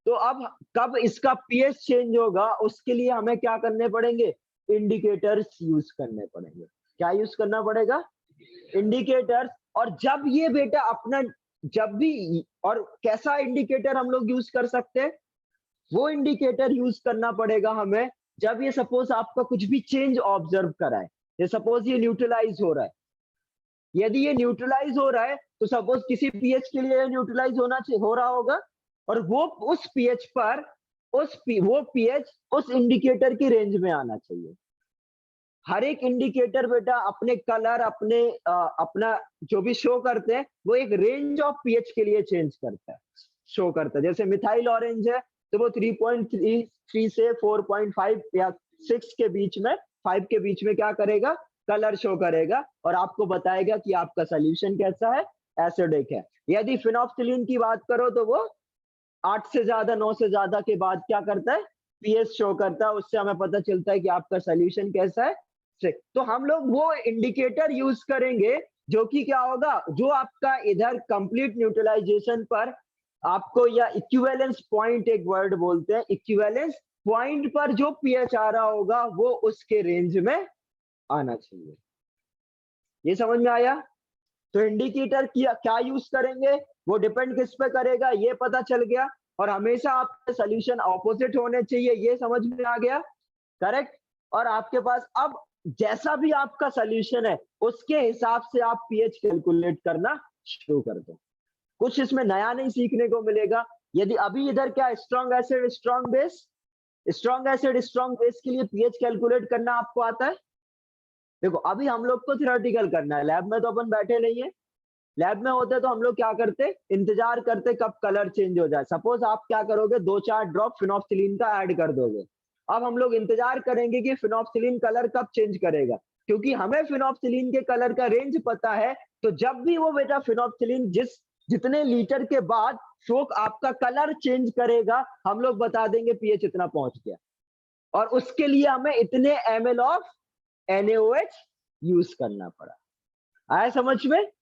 तो अब कब इसका पीएच चेंज होगा उसके लिए हमें क्या करने पड़ेंगे, इंडिकेटर्स यूज करने पड़ेंगे। क्या यूज करना पड़ेगा, इंडिकेटर्स। और जब ये बेटा अपना जब भी, और कैसा इंडिकेटर हम लोग यूज कर सकते हैं, वो इंडिकेटर यूज करना पड़ेगा हमें जब ये सपोज आपका कुछ भी चेंज ऑब्जर्व करा है, ये सपोज ये न्यूट्रलाइज हो रहा है, यदि ये न्यूट्रलाइज हो रहा है तो सपोज किसी पीएच के लिए न्यूट्रलाइज हो रहा होगा, और वो उस पीएच पर वो पीएच उस इंडिकेटर की रेंज में आना चाहिए। हर एक इंडिकेटर बेटा अपने कलर अपना जो भी शो करते हैं वो एक रेंज ऑफ पीएच के लिए चेंज करता है, शो करता है। जैसे मिथाइल ऑरेंज है तो वो 3.3 से 4.5 या 6 के बीच में, 5 के बीच में क्या करेगा, कलर शो करेगा और आपको बताएगा कि आपका सोल्यूशन कैसा है, एसिडिक है। यदि फिनोल्फ्थालीन की बात करो तो वो 8 से ज्यादा 9 से ज्यादा के बाद क्या करता है, पीएच शो करता है, उससे हमें पता चलता है कि आपका सोल्यूशन कैसा है। तो हम लोग वो इंडिकेटर यूज करेंगे जो कि क्या होगा, जो आपका इधर कंप्लीट न्यूट्रलाइजेशन पर आपको, या इक्विवेलेंस पॉइंट एक वर्ड बोलते हैं, इक्विवेलेंस पॉइंट पर जो पीएच आ रहा होगा वो उसके रेंज में आना चाहिए। ये समझ में आया? तो इंडिकेटर क्या यूज करेंगे, वो डिपेंड किस पे करेगा, ये पता चल गया। और हमेशा आपके सोल्यूशन ऑपोजिट होने चाहिए, ये समझ में आ गया, करेक्ट। और आपके पास अब जैसा भी आपका सोल्यूशन है उसके हिसाब से आप पीएच कैलकुलेट करना शुरू कर दो। कुछ इसमें नया नहीं सीखने को मिलेगा। यदि अभी इधर क्या, strong acid strong base, strong acid strong base के लिए पीएच कैलकुलेट करना आपको आता है? देखो अभी हम लोग को थ्योरेटिकल करना है, लैब में तो अपन बैठे नहीं है। लैब में होते तो हम लोग क्या करते, इंतजार करते कब कलर चेंज हो जाए। सपोज आप क्या करोगे, 2-4 ड्रॉप फिनोल्फ्थालीन का ऐड कर दोगे। अब हम लोग इंतजार करेंगे कि फिनोल्फ्थालीन कलर कब चेंज करेगा, क्योंकि हमें फिनोल्फ्थालीन के कलर का रेंज पता है। तो जब भी वो बेटा फिनोल्फ्थालीन जितने लीटर के बाद शोक आपका कलर चेंज करेगा, हम लोग बता देंगे पीएच इतना पहुंच गया, और उसके लिए हमें इतने ml ऑफ NaOH यूज करना पड़ा। आया समझ में?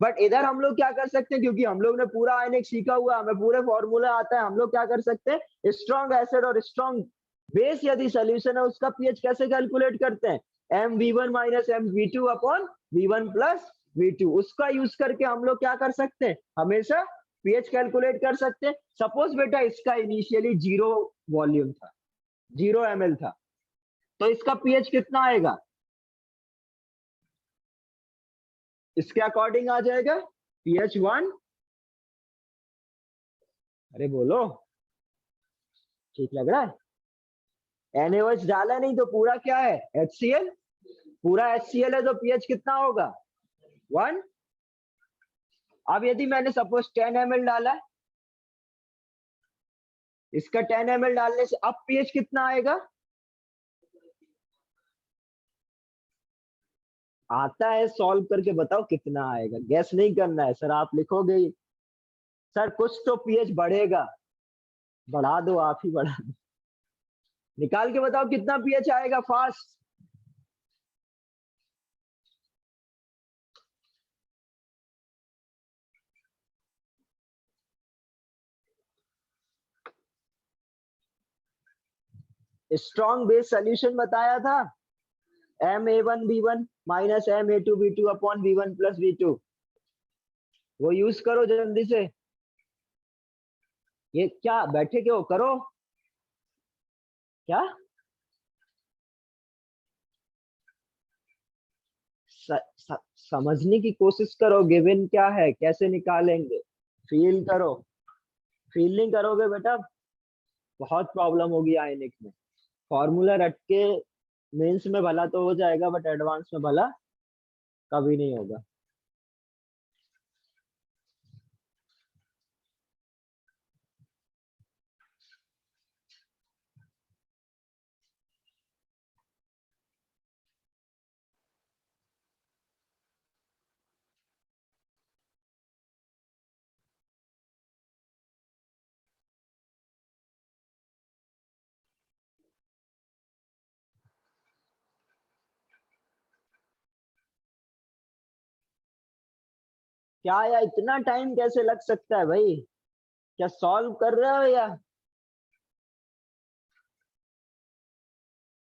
बट इधर हम लोग क्या कर सकते हैं, क्योंकि हम लोग ने पूरा आयनिक सीखा हुआ, हमें पूरे फॉर्मूला आता है, हम लोग क्या कर सकते हैं, स्ट्रॉन्ग एसिड और स्ट्रॉन्ग बेस यदि सोल्यूशन है उसका पीएच कैसे कैलकुलेट करते हैं, mv1 minus mv2 upon v1 plus v2, उसका यूज करके हम लोग क्या कर सकते हैं, हमेशा पीएच कैलकुलेट कर सकते हैं। सपोज बेटा इसका इनिशियली 0 वॉल्यूम था, 0 ml था, तो इसका पीएच कितना आएगा, इसके अकॉर्डिंग आ जाएगा pH 1। अरे बोलो, ठीक लग रहा है? NaOH डाला नहीं तो पूरा क्या है, HCl, पूरा HCl है तो pH कितना होगा, 1। अब यदि मैंने सपोज 10 ml डाला है, इसका 10 ml डालने से अब pH कितना आएगा, आता है सॉल्व करके बताओ कितना आएगा, गैस नहीं करना है सर, आप लिखोगे सर कुछ तो पीएच बढ़ेगा, बढ़ा दो, आप ही बढ़ा दो, निकाल के बताओ कितना पीएच आएगा फास्ट। स्ट्रॉन्ग बेस सोल्यूशन बताया था, Ma1B1 minus Ma2B2 upon V1 plus V2, वो यूज करो जल्दी से। ये क्या बैठे क्यों, करो क्या, समझने की कोशिश करो, गिवन क्या है, कैसे निकालेंगे, फील करो। फील नहीं करोगे बेटा बहुत प्रॉब्लम होगी आयनिक में। फॉर्मूला रट के मेंस में भला तो हो जाएगा, बट एडवांस में भला कभी नहीं होगा। क्या या इतना टाइम कैसे लग सकता है भाई, क्या सॉल्व कर रहे हो या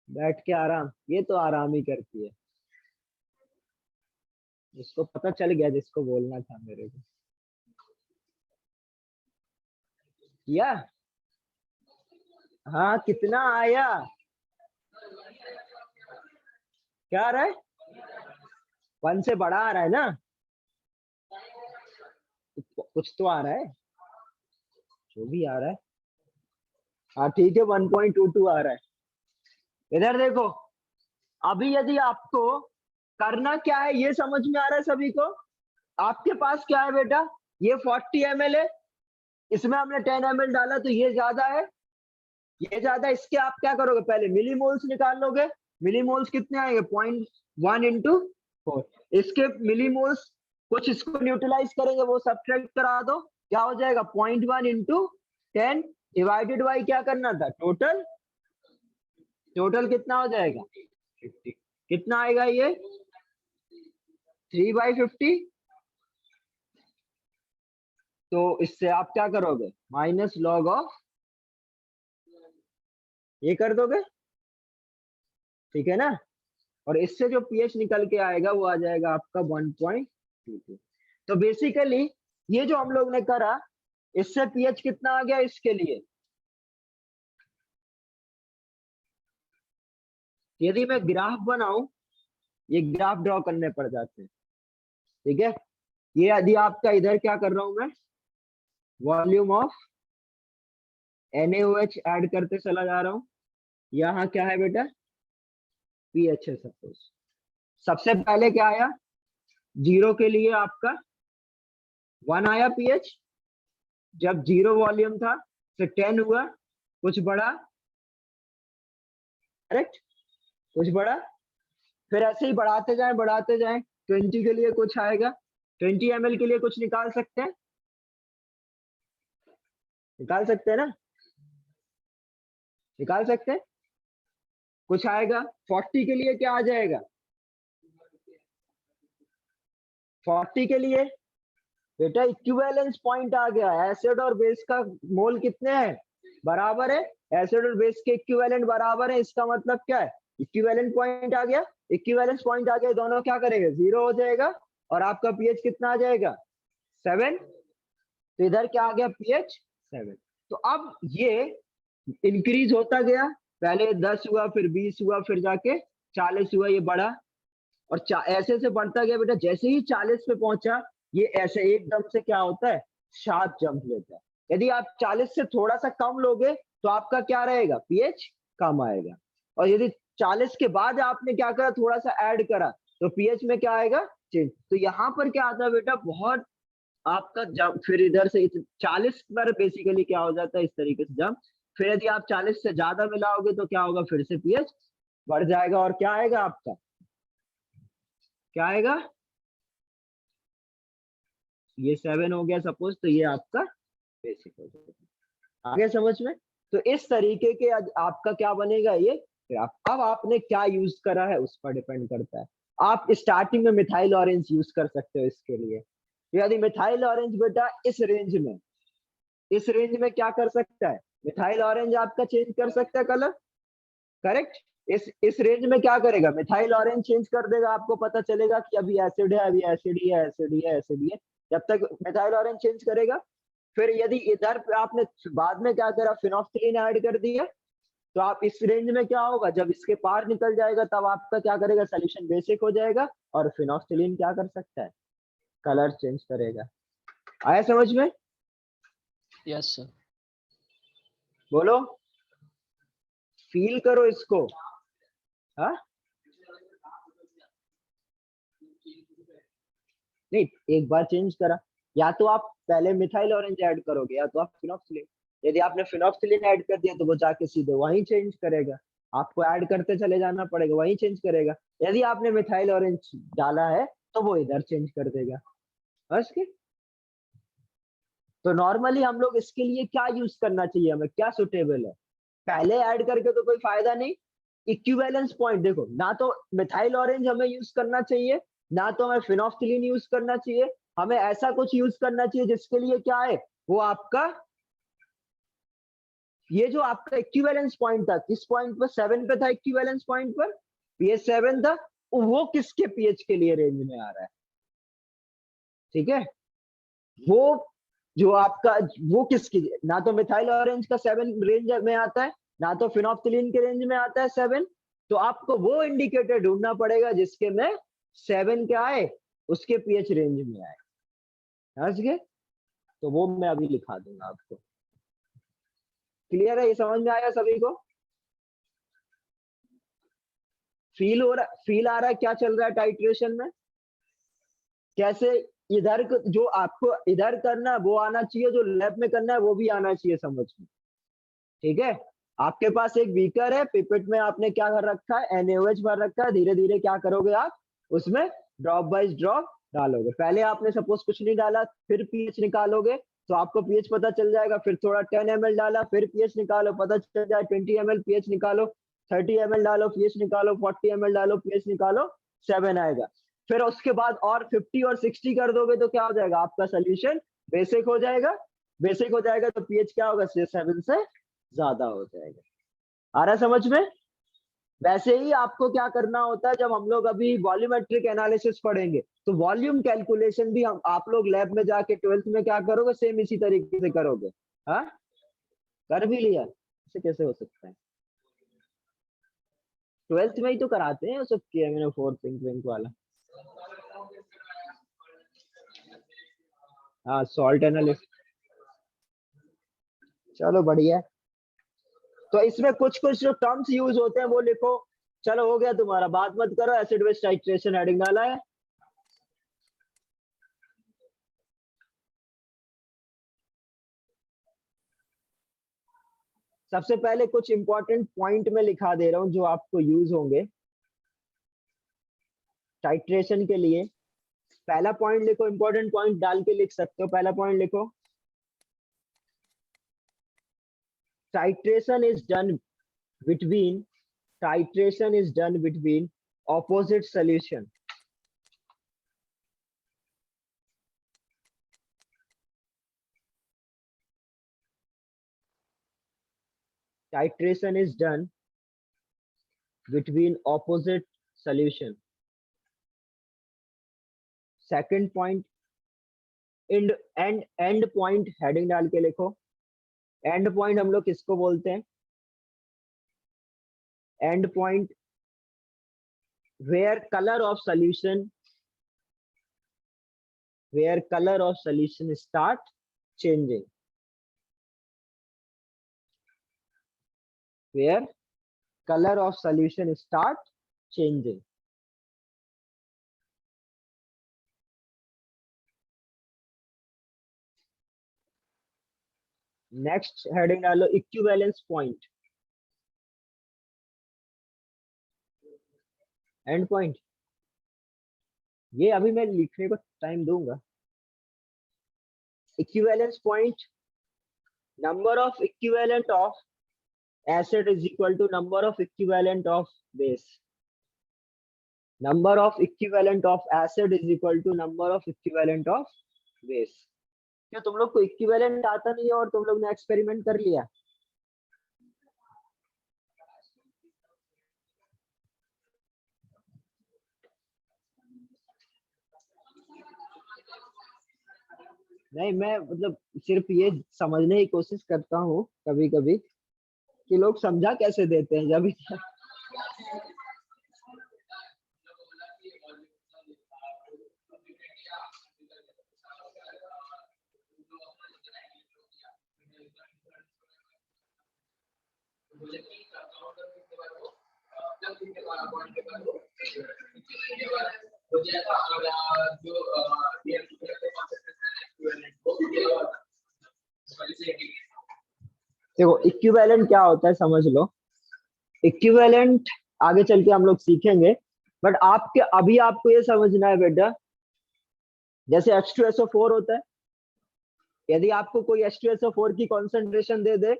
बैठ के आराम, ये तो आराम ही करती है, इसको पता चल गया जिसको बोलना था मेरे को। या हाँ कितना आया, क्या रहा है, 1 से बड़ा आ रहा है ना, कुछ तो आ रहा है, जो भी आ रहा है। हाँ ठीक है, 1.22 आ रहा है। इधर देखो, अभी यदि आपको करना क्या है ये समझ में आ रहा है सभी को। आपके पास क्या है बेटा, ये 40 ml है, इसमें हमने 10 ml डाला तो ये ज्यादा है, ये ज्यादा। इसके आप क्या करोगे, पहले मिलीमोल्स निकाल लोगे। मिलीमोल्स कितने आएंगे, 0.1 इंटू 4। इसके मिलीमोल्स कुछ इसको न्यूट्रलाइज करेंगे, वो सब्ट्रैक्ट करा दो, क्या हो जाएगा 0.1 इंटू 10 डिवाइडेड बाई क्या करना था, टोटल। टोटल कितना हो जाएगा 50। कितना आएगा ये 3/50। तो इससे आप क्या करोगे, माइनस लॉग ऑफ ये कर दोगे, ठीक है ना। और इससे जो पीएच निकल के आएगा वो आ जाएगा आपका 1.22। तो बेसिकली ये जो हम लोग ने करा, इससे पीएच कितना आ गया इसके लिए। यदि मैं ग्राफ बनाऊं, ये ग्राफ ड्रॉ करने पड़ जाते हैं, ठीक है। ये यदि आपका इधर क्या कर रहा हूं मैं, वॉल्यूम ऑफ NaOH ऐड करते चला जा रहा हूं। यहाँ क्या है बेटा, पीएच है सपोज। सबसे पहले क्या आया, 0 के लिए आपका 1 आया पीएच, जब 0 वॉल्यूम था, फिर 10 हुआ, कुछ बढ़ा, करेक्ट, कुछ बढ़ा, फिर ऐसे ही बढ़ाते जाएं 20 के लिए कुछ आएगा, 20 ml के लिए कुछ निकाल सकते हैं, निकाल सकते हैं ना, निकाल सकते हैं, कुछ आएगा। 40 के लिए क्या आ जाएगा, 40 के लिए बेटा इक्विवेलेंस पॉइंट आ गया, एसिड और बेस का मोल कितने हैं, बराबर है, एसिड और बेस के इक्विवेलेंट बराबर है। इसका मतलब क्या है, इक्विवेलेंट पॉइंट आ गया, इक्विवेलेंस पॉइंट आ गया, दोनों क्या करेंगे 0 हो जाएगा, और आपका पीएच कितना आ जाएगा 7। तो इधर क्या आ गया पीएच 7। तो अब ये इंक्रीज होता गया, पहले 10 हुआ, फिर 20 हुआ, फिर जाके 40 हुआ, ये बढ़ा, और ऐसे से बढ़ता गया बेटा। जैसे ही 40 पे पहुंचा, ये ऐसे एकदम से क्या होता है, शार्प जंप लेता है। यदि आप 40 से थोड़ा सा कम लोगे तो आपका क्या रहेगा, पीएच कम आएगा। और यदि 40 के बाद आपने क्या करा, थोड़ा सा ऐड करा, तो पीएच में क्या आएगा, चेंज। तो यहाँ पर क्या आता है बेटा, बहुत आपका जंप, फिर इधर से 40 पर बेसिकली क्या हो जाता है, इस तरीके से जंप। फिर यदि आप 40 से ज्यादा मिलाओगे तो क्या होगा, फिर से पीएच बढ़ जाएगा, और क्या आएगा आपका, क्या आएगा, ये 7 हो गया सपोज, तो ये आपका बेसिक हो जाएगा। आगे समझ में। तो इस तरीके के आपका क्या बनेगा ये ग्राफ। अब आपने क्या यूज करा है उस पर डिपेंड करता है। आप स्टार्टिंग में मिथाइल ऑरेंज यूज कर सकते हो इसके लिए। यदि मिथाइल ऑरेंज बेटा इस रेंज में क्या कर सकता है, मिथाइल ऑरेंज आपका चेंज कर सकता है कलर, करेक्ट। इस रेंज में क्या करेगा, मिथाइल ऑरेंज चेंज कर देगा, आपको पता चलेगा कि अभी एसिड है, अभी एसिड ही है, एसिड ही है, एसिड ही है, जब तक मिथाइल ऑरेंज चेंज करेगा। फिर यदि इधर आपने बाद में क्या करा, फिनोक्सिलिन ऐड कर दिया, तो आप इस रेंज में क्या होगा, जब इसके पार निकल जाएगा तब आपका क्या करेगा, सोल्यूशन बेसिक हो जाएगा, और फिनोक्सिलिन क्या कर सकता है, कलर चेंज करेगा। आया समझ में। Yes sir. बोलो, फील करो इसको। हाँ नहीं, एक बार चेंज करा, या तो आप पहले मिथाइल ऑरेंज ऐड करोगे, या तो आप फिनोक्सिलिन। यदि आपने फिनोक्सिलिन ऐड कर दिया तो वो जाके सीधे वहीं चेंज करेगा, आपको ऐड करते चले जाना पड़ेगा, वहीं चेंज करेगा। यदि आपने मिथाइल ऑरेंज डाला है तो वो इधर चेंज कर देगा, बस के। तो नॉर्मली हम लोग इसके लिए क्या यूज करना चाहिए, हमें क्या सुटेबल है, पहले ऐड करके तो कोई फायदा नहीं। इक्विवेलेंस पॉइंट देखो, ना तो मिथाइल ऑरेंज हमें यूज करना चाहिए, ना तो हमें फिनोक्सिलिन यूज करना चाहिए। हमें ऐसा कुछ यूज करना चाहिए जिसके लिए क्या है, वो आपका ये जो आपका इक्विवेलेंस पॉइंट था, किस पॉइंट पर, 7 पे था इक्विवेलेंस पॉइंट पर, पीएच 7 था, वो किसके पीएच के लिए रेंज में आ रहा है, ठीक है। वो जो आपका वो किसकी, ना तो मिथाइल ऑरेंज का 7 रेंज में आता है, ना तो फिनोक्सिलिन के रेंज में आता है 7। तो आपको वो इंडिकेटर ढूंढना पड़ेगा जिसके में 7 क्या आए, उसके पीएच रेंज में आए। समझ गए? तो वो मैं अभी लिखा दूंगा आपको। क्लियर है? ये समझ में आया सभी को? फील हो रहा, फील आ रहा है क्या चल रहा है टाइट्रेशन में? कैसे इधर जो आपको इधर करना है वो आना चाहिए, जो लैब में करना है वो भी आना चाहिए समझ में। ठीक है? आपके पास एक बीकर है, पिपेट में आपने क्या कर रखा है, NaOH भर रखा है। धीरे धीरे क्या करोगे आप, उसमें ड्रॉप बाय ड्रॉप डालोगे। पहले आपने सपोज कुछ नहीं डाला, फिर पीएच निकालोगे तो आपको पीएच पता चल जाएगा। फिर थोड़ा 10 ml डाला, फिर पीएच निकालो, पता चल जाए 20 ml पीएच निकालो, 30 ml डालो पीएच निकालो, 40 ml डालो पीएच निकालो, 7 आएगा। फिर उसके बाद और 50 और 60 कर दोगे तो क्या हो जाएगा, आपका सोल्यूशन बेसिक हो जाएगा। बेसिक हो जाएगा तो पीएच क्या होगा, 7 से ज्यादा हो जाएगा। आ रहा समझ में? वैसे ही आपको क्या करना होता है, जब हम लोग अभी वॉल्यूमेट्रिक एनालिसिस पढ़ेंगे तो वॉल्यूम कैलकुलेशन भी हम आप लोग लैब में जाके 12th में क्या करोगे, सेम इसी तरीके से करोगे। हाँ, कर भी लिया? ऐसे कैसे हो सकता है? 12th में ही तो कराते हैं सब किया मैंने, 4 पिंक वाला। हाँ, सॉल्ट एनालिसिस। चलो बढ़िया। तो इसमें कुछ कुछ जो टर्म्स यूज होते हैं वो लिखो। चलो हो गया तुम्हारा, बात मत करो, एसिड बेस टाइट्रेशन हेडिंग डाला है। सबसे पहले कुछ इंपॉर्टेंट पॉइंट में लिखा दे रहा हूं जो आपको यूज होंगे टाइट्रेशन के लिए। पहला पॉइंट लिखो, इंपॉर्टेंट पॉइंट डाल के लिख सकते हो। पहला पॉइंट लिखो, titration is done between, titration is done between opposite solution. Titration is done between opposite solution. Second point, end point heading डाल के लिखो। end point हम लोग किसको बोलते हैं, end point where color of solution start changing, where color of solution start changing. Next heading डालो, इक्विवेलेंस पॉइंट, एंड पॉइंट। ये अभी मैं लिखने को टाइम दूंगा। Equivalence point, number of equivalent of acid is equal to number of equivalent of base. Number of equivalent of acid is equal to number of equivalent of base. क्या तुम लोग को इक्विवेलेंट आता नहीं है और तुम लोग ने एक्सपेरिमेंट कर लिया? नहीं, मैं मतलब सिर्फ ये समझने की कोशिश करता हूँ कभी कभी कि लोग समझा कैसे देते हैं जब देखो इक्विवेलेंट क्या होता है समझ लो। इक्विवेलेंट आगे चल के हम लोग सीखेंगे, बट आपके अभी आपको ये समझना है बेटा, जैसे H2SO4 होता है, यदि आपको कोई H2SO4 की कॉन्सेंट्रेशन दे दे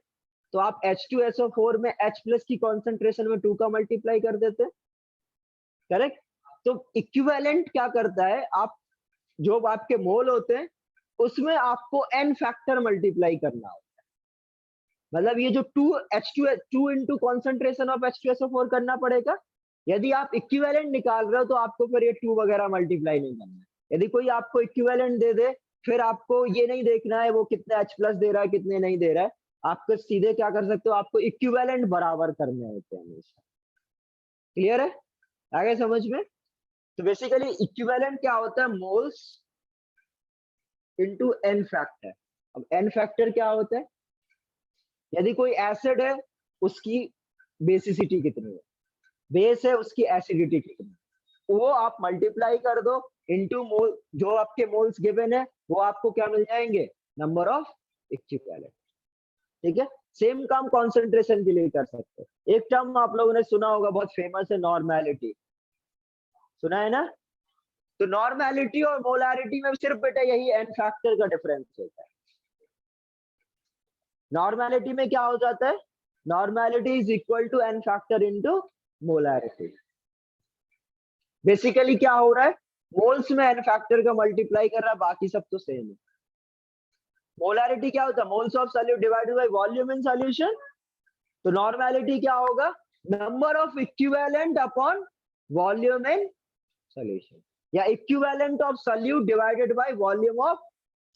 तो आप H2SO4 में H+ की कॉन्सेंट्रेशन में 2 का मल्टीप्लाई कर देते, करेक्ट? तो इक्विवेलेंट क्या करता है, आप जो आपके मोल होते हैं उसमें आपको n फैक्टर मल्टीप्लाई करना होता है। मतलब ये जो 2 इंटू कॉन्सेंट्रेशन ऑफ H2SO4 करना पड़ेगा। यदि आप इक्विवेलेंट निकाल रहे हो तो आपको फिर ये 2 वगैरह मल्टीप्लाई नहीं करना है। यदि कोई आपको इक्विवेलेंट दे दे फिर आपको ये नहीं देखना है वो कितने H+ दे रहा है कितने नहीं दे रहा है, आपको सीधे क्या कर सकते हो, आपको इक्विवेलेंट बराबर करने होते हैं हमेशा। क्लियर है? आगे समझ में? तो बेसिकली इक्विवेलेंट क्या होता है, मोल्स इनटू एन फैक्टर। अब एन फैक्टर क्या होता है, यदि कोई एसिड है उसकी बेसिसिटी कितनी है, बेस है उसकी एसिडिटी कितनी है, वो आप मल्टीप्लाई कर दो इनटू मोल, जो आपके मोल्स गिवन है वो आपको क्या मिल जाएंगे, नंबर ऑफ इक्विवेलेंट। ठीक है, सेम काम कॉन्सेंट्रेशन के लिए कर सकते हैं। एक टर्म आप लोगों ने सुना होगा, बहुत फेमस है, नॉर्मेलिटी, सुना है ना। तो नॉर्मेलिटी और मोलारिटी में सिर्फ बेटा यही एन फैक्टर का डिफरेंस होता है। नॉर्मेलिटी में क्या हो जाता है, normality is equal to N factor into molarity. Basically क्या हो रहा है, मोल्स में एन फैक्टर का मल्टीप्लाई कर रहा है, बाकी सब तो सेम है। मोलारिटी क्या होता है, moles of solute divided by volume in solution. तो नॉर्मेलिटी क्या होगा, number of equivalent upon volume in solution, या equivalent of solute divided by volume of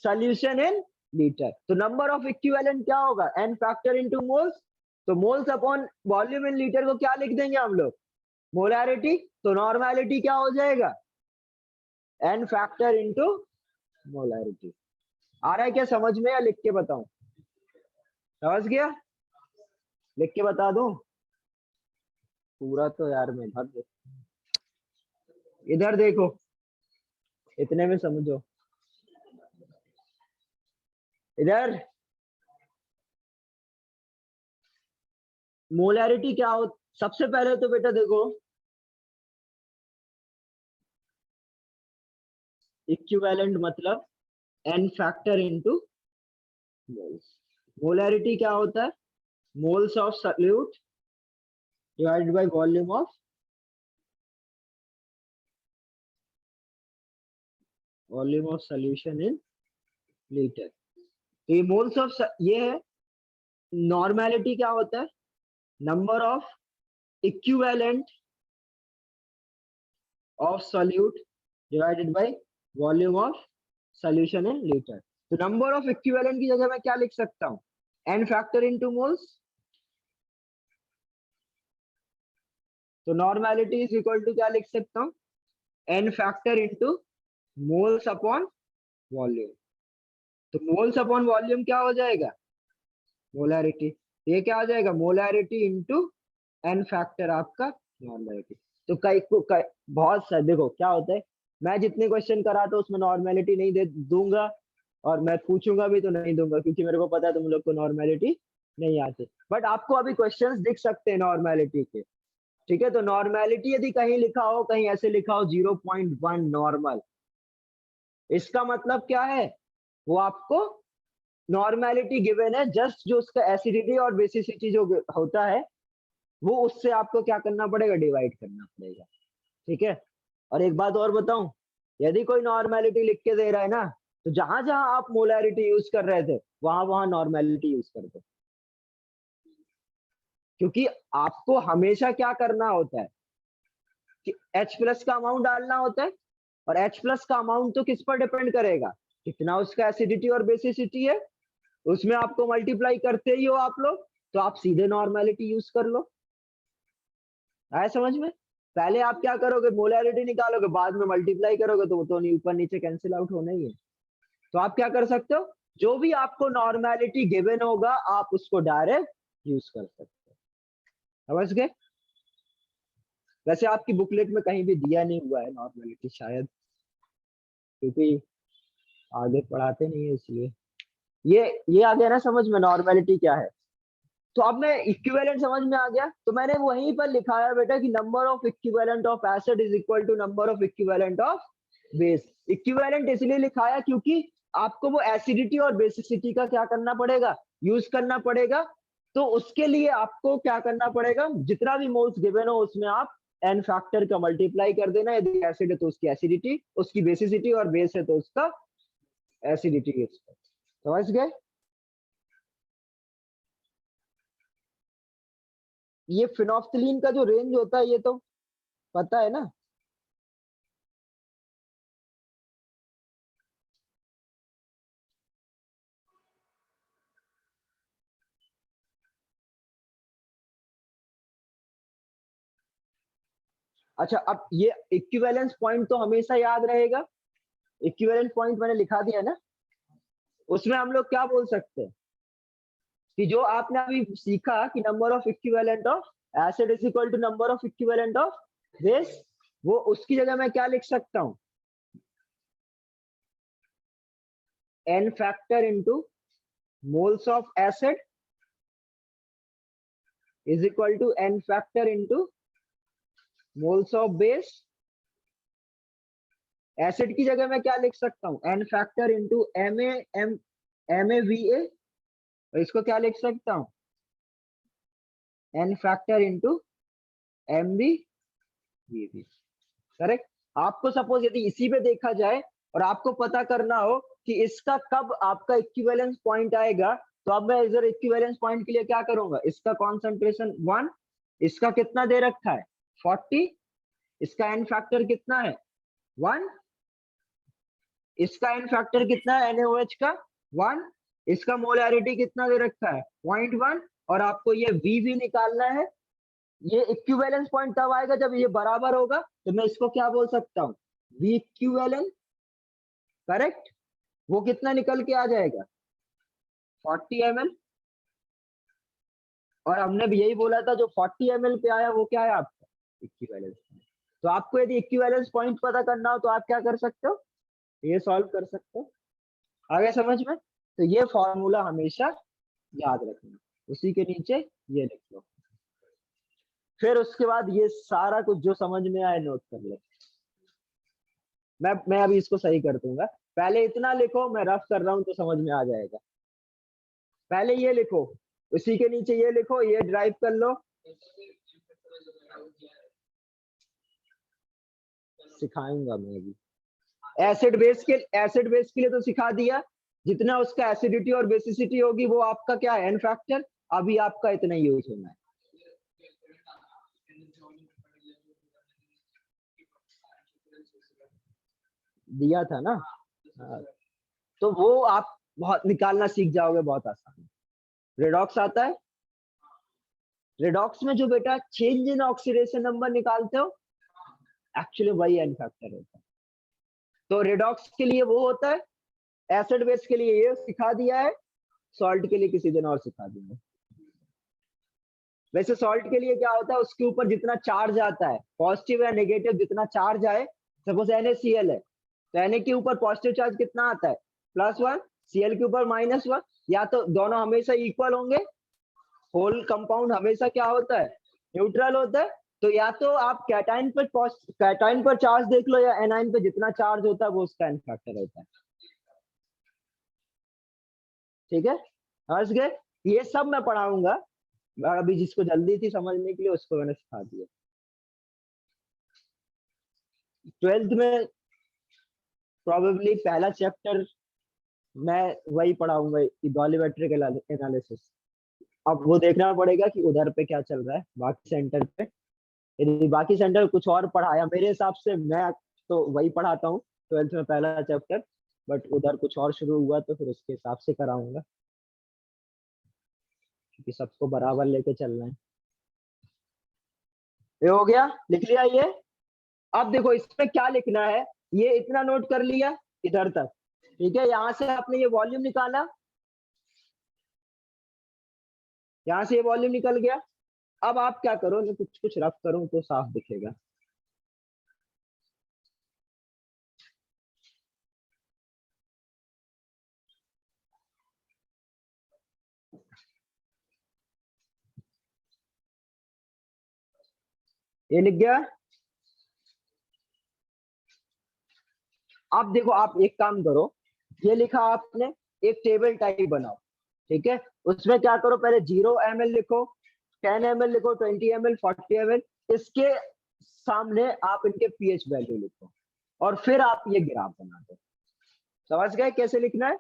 solution in litre. तो नंबर ऑफ इक्विवेलेंट क्या होगा, एन फैक्टर इनटू मोल्स। तो moles upon volume in litre को क्या लिख देंगे हम लोग, मोलारिटी। तो नॉर्मेलिटी क्या हो जाएगा, एन फैक्टर इनटू मोलारिटी। आ रहा है क्या समझ में, या लिख के बताऊं, समझ गया, लिख के बता दूं पूरा। तो यार मैं इधर देखो, इतने में समझो, इधर मोलैरिटी क्या हो, सबसे पहले तो बेटा देखो, इक्विवेलेंट मतलब N factor into moles. Molarity क्या होता है, moles of solute divided by volume of solution in litre. तो ये मोल्स ऑफ, ये है। नॉर्मेलिटी क्या होता है, number of equivalent of solute divided by volume of solution in litre. तो नंबर ऑफ इक्विवेलेंट की जगह मैं क्या लिख सकता हूँ, एन फैक्टर इनटू मोल्स। तो नॉर्मेलिटी इज इक्वल टू क्या लिख सकता हूँ, N factor into moles upon volume. तो मोल्स अपॉन वॉल्यूम क्या हो जाएगा, मोलैरिटी। ये क्या हो जाएगा, मोलैरिटी इनटू एन फैक्टर आपका नॉर्मेलिटी। तो बहुत सा देखो क्या होता है, मैं जितने क्वेश्चन कराता हूँ उसमें नॉर्मेलिटी नहीं दे दूंगा, और मैं पूछूंगा भी तो नहीं दूंगा, क्योंकि मेरे को पता है तुम लोग को नॉर्मेलिटी नहीं आती। बट आपको अभी क्वेश्चंस दिख सकते हैं नॉर्मेलिटी के। ठीक है, तो नॉर्मेलिटी यदि कहीं लिखा हो, कहीं ऐसे लिखा हो 0.1 नॉर्मल, इसका मतलब क्या है, वो आपको नॉर्मेलिटी गिवन है, जस्ट जो उसका एसिडिटी और बेसिसिटी जो होता है वो उससे आपको क्या करना पड़ेगा, डिवाइड करना पड़ेगा। ठीक है, और एक बात और बताऊं, यदि कोई नॉर्मेलिटी लिख के दे रहा है ना, तो जहां जहां आप मोलैरिटी यूज कर रहे थे वहां वहां नॉर्मेलिटी यूज कर दो। क्योंकि आपको हमेशा क्या करना होता है कि H प्लस का अमाउंट डालना होता है, और H प्लस का अमाउंट तो किस पर डिपेंड करेगा, कितना उसका एसिडिटी और बेसिसिटी है, उसमें आपको मल्टीप्लाई करते ही हो आप लोग, तो आप सीधे नॉर्मेलिटी यूज कर लो। आया समझ में, पहले आप क्या करोगे, मोलैरिटी निकालोगे, बाद में मल्टीप्लाई करोगे, तो वो तो नहीं, ऊपर नीचे कैंसिल आउट होना ही है। तो आप क्या कर सकते हो, जो भी आपको नॉर्मेलिटी गिवन होगा आप उसको डायरेक्ट यूज कर सकते हो। समझ गए, वैसे आपकी बुकलेट में कहीं भी दिया नहीं हुआ है नॉर्मेलिटी, शायद क्योंकि आगे पढ़ाते नहीं है इसलिए। ये आ गया ना समझ में, नॉर्मेलिटी क्या है। तो अब मैं इक्विवेलेंट समझ में आ गया, तो मैंने वहीं पर लिखा है बेटा कि number of equivalent of acid is equal to number of equivalent of base. Equivalent इसलिए लिखाया क्योंकि आपको वो एसिडिटी और बेसिसिटी का क्या करना पड़ेगा, यूज करना पड़ेगा। तो उसके लिए आपको क्या करना पड़ेगा, जितना भी मोल्स गिवन हो उसमें आप एन फैक्टर का मल्टीप्लाई कर देना, यदि एसिड है तो उसकी एसिडिटी, उसकी बेसिसिटी, और बेस है तो उसका एसिडिटी। समझ गए, ये फिनोफ्थलीन का जो रेंज होता है ये तो पता है ना। अच्छा, अब ये इक्विवेलेंस पॉइंट तो हमेशा याद रहेगा। इक्विवेलेंस पॉइंट मैंने लिखा दिया ना, उसमें हम लोग क्या बोल सकते हैं कि जो आपने अभी सीखा कि number of equivalent of acid is equal to number of equivalent of base, वो उसकी जगह मैं क्या लिख सकता हूं, n factor into moles of acid is equal to n factor into moles of base। Acid की जगह मैं क्या लिख सकता हूँ, n factor into MaVa, और इसको क्या लिख सकता हूँ, n factor into MbVb। Correct. आपको सपोज यदि इसी पे देखा जाए और आपको पता करना हो कि इसका कब आपका इक्विवेलेंस पॉइंट आएगा, तो अब मैं इधर इक्विवेलेंस पॉइंट के लिए क्या करूंगा, इसका कॉन्सेंट्रेशन 1, इसका कितना दे रखा है 40, इसका एन फैक्टर कितना है 1, इसका एन फैक्टर कितना है NaOH का 1, इसका मोलैरिटी कितना दे रखा है 0.1, और आपको ये V भी निकालना है। ये इक्विवेलेंस पॉइंट तब आएगा जब ये बराबर होगा, तो मैं इसको क्या बोल सकता हूँ, V इक्विवेलेंट। करेक्ट। वो कितना निकल के आ जाएगा 40 ml, और हमने भी यही बोला था जो 40 ml पे आया वो क्या है आपका इक्विवेलेंस पॉइंट। तो आपको यदि इक्विवेलेंस पॉइंट पता करना हो तो आप क्या कर सकते हो, ये सॉल्व कर सकते हो। आगे समझ में। तो ये फॉर्मूला हमेशा याद रखना, उसी के नीचे ये लिख लो, फिर उसके बाद ये सारा कुछ जो समझ में आए नोट कर लो। मैं अभी इसको सही कर दूंगा, पहले इतना लिखो, मैं रफ कर रहा हूं तो समझ में आ जाएगा। पहले ये लिखो, उसी के नीचे ये लिखो, ये ड्राइव कर लो, सिखाऊंगा मैं अभी। एसिड बेस के लिए तो सिखा दिया, जितना उसका एसिडिटी और बेसिसिटी होगी वो आपका क्या है एन फैक्टर, अभी आपका इतना यूज होना है। दिया था ना, तो वो आप बहुत निकालना सीख जाओगे, बहुत आसान। रेडॉक्स आता है, रेडॉक्स में जो बेटा चेंज इन ऑक्सीडेशन नंबर निकालते हो, एक्चुअली वही एन फैक्टर होता है। तो रेडॉक्स के लिए वो होता है, एसिड बेस के लिए ये सिखा दिया है, सॉल्ट के लिए किसी दिन और सिखा दूंगा। वैसे सॉल्ट के लिए क्या होता है, उसके ऊपर जितना चार्ज आता है, पॉजिटिव या नेगेटिव जितना चार्ज आए, सपोज NaCl है तो Na के ऊपर पॉजिटिव चार्ज कितना आता है +1, Cl के ऊपर -1, या तो दोनों हमेशा इक्वल होंगे, होल कंपाउंड हमेशा क्या होता है न्यूट्रल होता है। तो या तो आप कैटाइन पर चार्ज देख लो, या एनाइन पे जितना चार्ज होता है वो उसका एन फैक्टर होता है। ठीक है, समझ गए। ये सब मैं पढ़ाऊंगा, अभी जिसको जल्दी थी समझने के लिए उसको मैंने सिखा दिया। 12th में प्रोबेबली पहला चैप्टर मैं वही पढ़ाऊंगा, वॉल्यूमेट्रिक एनालिसिस। अब वो देखना पड़ेगा कि उधर पे क्या चल रहा है बाकी सेंटर पे, यदि बाकी सेंटर कुछ और पढ़ाया, मेरे हिसाब से मैं तो वही पढ़ाता हूँ 12th में पहला चैप्टर, बट उधर कुछ और शुरू हुआ तो फिर उसके हिसाब से कराऊंगा, क्योंकि सबको बराबर लेके चलना है। ये हो गया, लिख लिया ये। अब देखो इसमें क्या लिखना है, ये इतना नोट कर लिया इधर तक, ठीक है। यहां से आपने ये वॉल्यूम निकाला, यहां से ये वॉल्यूम निकल गया। अब आप क्या करो, मैं कुछ कुछ रफ करूं तो साफ दिखेगा। ये लिख गया। अब देखो आप एक काम करो, ये लिखा आपने, एक टेबल टाइप बनाओ, ठीक है। उसमें क्या करो, पहले 0 ml लिखो, 10 ml लिखो, 20 ml, 40 ml, इसके सामने आप इनके पीएच वैल्यू लिखो, और फिर आप ये ग्राफ बना दो। समझ गए कैसे लिखना है।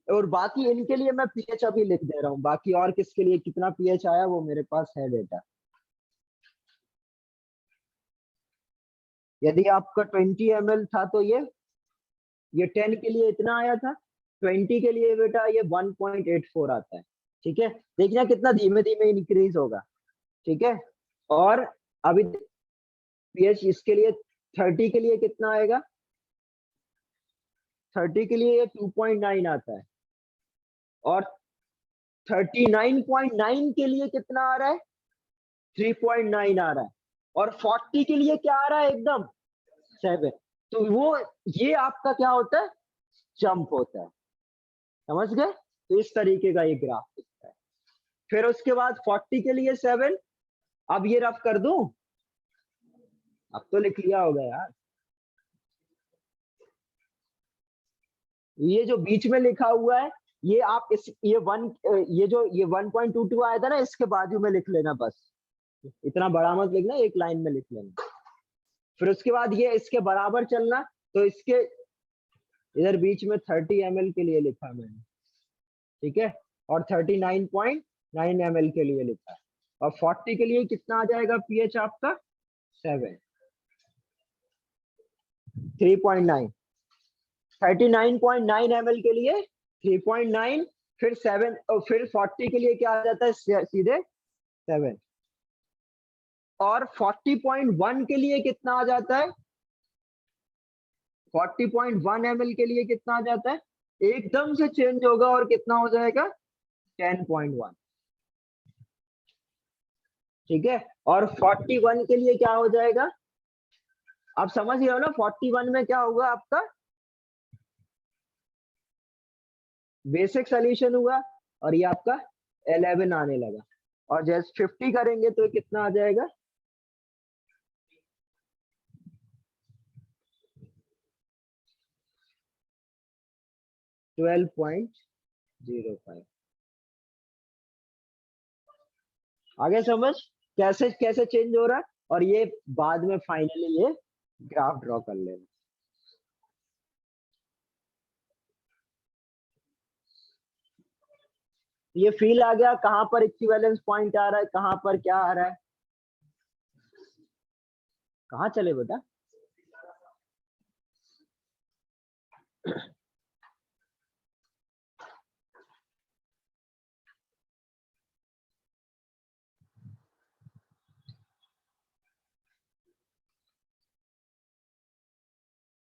और बाकी इनके लिए मैं पीएच अभी लिख दे रहा हूँ, बाकी और किसके लिए कितना पीएच आया वो मेरे पास है डेटा। यदि आपका 20 ml था तो ये 10 के लिए इतना आया था, 20 के लिए बेटा ये 1.84 आता है, ठीक है। देखना कितना धीमे धीमे इंक्रीज होगा, ठीक है। और अभी पीएच इसके लिए 30 के लिए कितना आएगा? 30 के लिए ये 2.9 आता है, और 39.9 के लिए कितना आ रहा है? 3.9 आ रहा है, और 40 के लिए क्या आ रहा है? एकदम 7। तो वो ये आपका क्या होता है? जंप होता है। समझ गए? तो इस तरीके का ये ग्राफ दिखता है। फिर उसके बाद 40 के लिए 7। अब ये रफ कर दूं? अब तो लिख लिया होगा यार। ये जो बीच में लिखा हुआ है, ये आप इस ये 1.22 आया था ना, इसके बाजू में लिख लेना बस। इतना बड़ा मत लिखना, एक लाइन में लिख लेना। फिर उसके बाद ये इसके बराबर चलना, तो इसके इधर बीच में 30 ml के लिए लिखा मैंने, ठीक है, और 39.9 ml के लिए लिखा, और 40 के लिए कितना आ जाएगा पीएच आपका? 7, 3.9। 39.9 ml के लिए 3.9, फिर 7, और फिर 40 के लिए क्या आ जाता है? सीधे 7। और 40.1 के लिए कितना आ जाता है? 40.1 ml के लिए कितना आ जाता है? एकदम से चेंज होगा और कितना हो जाएगा? 10.1। ठीक है, और 41 के लिए क्या हो जाएगा? आप समझ रहे हो ना? 41 में क्या होगा आपका? बेसिक सोल्यूशन हुआ, और ये आपका 11 आने लगा, और जैसे 50 करेंगे तो कितना आ जाएगा? 12.05। आगे समझ कैसे कैसे चेंज हो रहा है, और ये बाद में फाइनली ये ग्राफ ड्रॉ कर लेना। ये फील आ गया कहां पर इक्विवेलेंस पॉइंट आ रहा है, कहां पर क्या आ रहा है? कहां चले बेटा?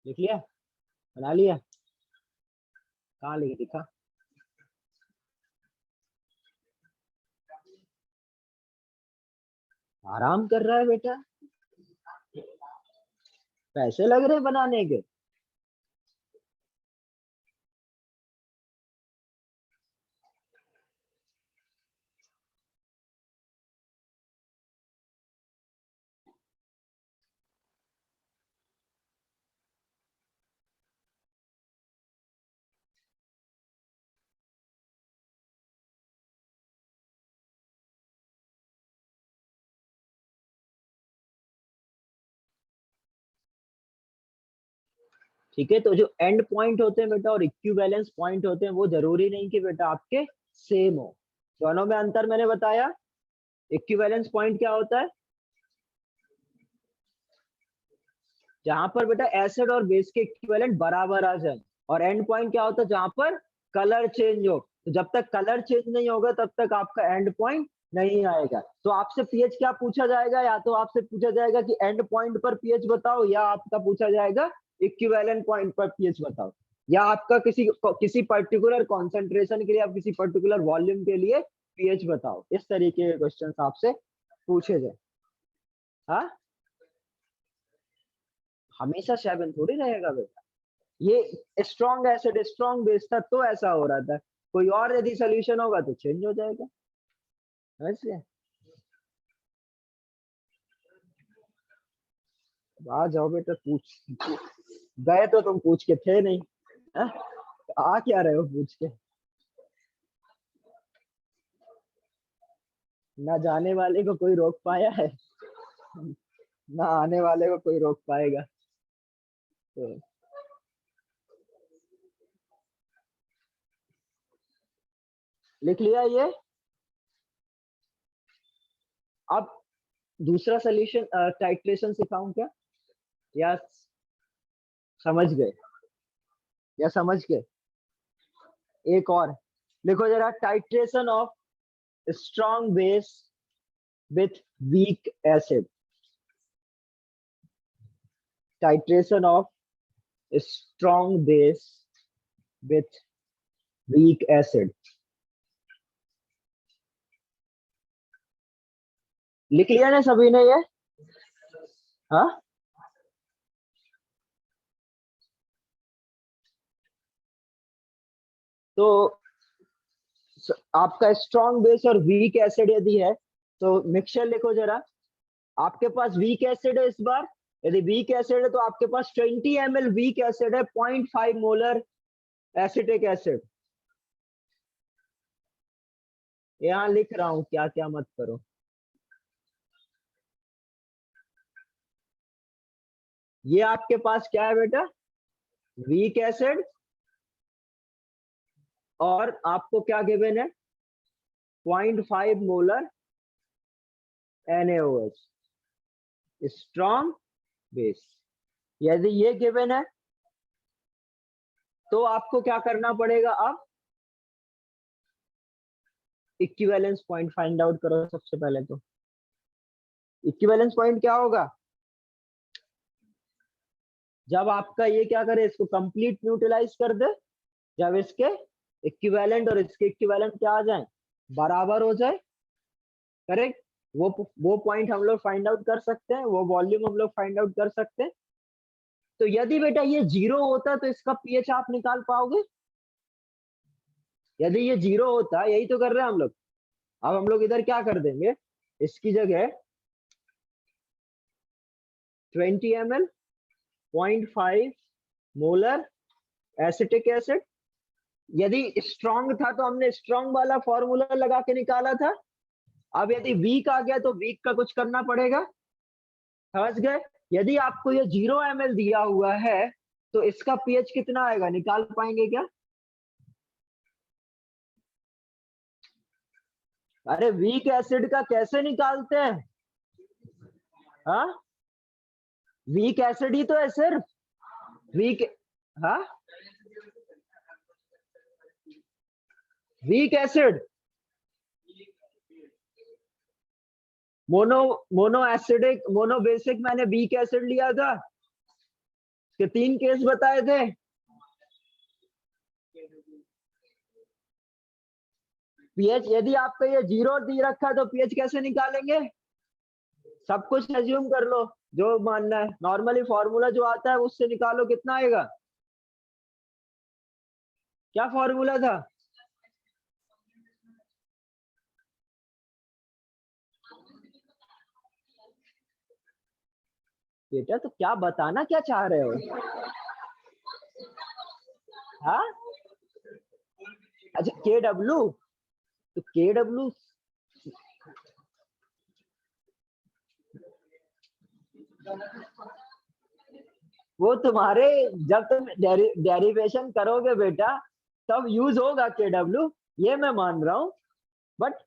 लिख लिया? बना लिया? कहाँ लिख दिखा? आराम कर रहा है बेटा, पैसे लग रहे बनाने के। ठीक है, तो जो एंड पॉइंट होते हैं बेटा और इक्विवेलेंस पॉइंट होते हैं, वो जरूरी नहीं कि बेटा आपके सेम हो। दोनों में अंतर मैंने बताया। इक्विवेलेंस पॉइंट क्या होता है? जहां पर बेटा एसिड और बेस के इक्विवेलेंट बराबर आ जाए। और एंड पॉइंट क्या होता है? जहां पर कलर चेंज हो। तो जब तक कलर चेंज नहीं होगा तब तक आपका एंड पॉइंट नहीं आएगा। तो आपसे पीएच क्या पूछा जाएगा? या तो आपसे पूछा जाएगा कि एंड पॉइंट पर पीएच बताओ, या आपका पूछा जाएगा इक्विवेलेंट पॉइंट पर पीएच बताओ, या आपका किसी पर्टिकुलर कॉन्सेंट्रेशन के लिए, आप किसी पर्टिकुलर वॉल्यूम के लिए पीएच बताओ। इस तरीके के क्वेश्चन आपसे पूछे जाए। हाँ, हमेशा 7 थोड़ी रहेगा बेटा। ये स्ट्रॉन्ग एसिड स्ट्रॉन्ग बेस था तो ऐसा हो रहा था, कोई और यदि सोल्यूशन होगा तो चेंज हो जाएगा। वैसे आ जाओ बेटा, पूछ गए तो तुम पूछ के थे नहीं, है? आ क्या रहे हो पूछ के? ना जाने वाले को कोई रोक पाया है, ना आने वाले को कोई रोक पाएगा। तो लिख लिया ये। अब दूसरा सोल्यूशन टाइट्रेशन सिखाऊं क्या, या समझ गए? या समझ गए? एक और लिखो जरा, titration of strong base with weak acid. titration of strong base with weak acid. लिख लिया ना सभी ने ये? हाँ, तो आपका स्ट्रॉन्ग बेस और वीक एसिड यदि है तो मिक्सचर लिखो जरा। आपके पास वीक एसिड है इस बार, यदि वीक एसिड है तो आपके पास 20 ml वीक एसिड है, 0.5 मोलर एसिटिक एसिड। यहाँ लिख रहा हूं, क्या क्या मत करो। ये आपके पास क्या है बेटा? वीक एसिड, और आपको क्या गिवन है? 0.5 मोलर NaOH, स्ट्रॉन्ग बेस। यदि ये गिवन है तो आपको क्या करना पड़ेगा? अब इक्विवेलेंस पॉइंट फाइंड आउट करो। सबसे पहले तो इक्विवेलेंस पॉइंट क्या होगा? जब आपका ये क्या करे, इसको कंप्लीट न्यूट्रलाइज कर दे, जब इसके इक्विवेलेंट और इसके इक्विवेलेंट क्या आ जाए, बराबर हो जाए। करेक्ट, वो पॉइंट हम लोग फाइंड आउट कर सकते हैं, वो वॉल्यूम हम लोग फाइंड आउट कर सकते हैं। तो यदि बेटा ये 0 होता तो इसका पीएच आप निकाल पाओगे? यदि ये 0 होता, यही तो कर रहे हैं हम लोग। अब हम लोग इधर क्या कर देंगे, इसकी जगह 20 ml 0.5 मोलर एसिटिक एसिड। यदि स्ट्रॉन्ग था तो हमने स्ट्रॉन्ग वाला फॉर्मूला लगा के निकाला था। अब यदि वीक आ गया तो वीक का कुछ करना पड़ेगा। समझ गए? यदि आपको ये 0 ml दिया हुआ है तो इसका पीएच कितना आएगा, निकाल पाएंगे क्या? अरे वीक एसिड का कैसे निकालते हैं? हाँ, वीक एसिड ही तो है सिर्फ वीक। हाँ, weak acid mono acidic, mono basic, मैंने वीक एसिड लिया था कि 3 केस बताए थे। पीएच यदि आपका ये 0 दी रखा तो पीएच कैसे निकालेंगे? सब कुछ एज्यूम कर लो, जो मानना है। नॉर्मली फॉर्मूला जो आता है उससे निकालो, कितना आएगा? क्या फॉर्मूला था? बेटा तो क्या बताना क्या चाह रहे हो? हाँ, अच्छा KW, तो KW वो तुम्हारे जब तुम डेरिवेशन करोगे बेटा तब यूज होगा KW, ये मैं मान रहा हूं। बट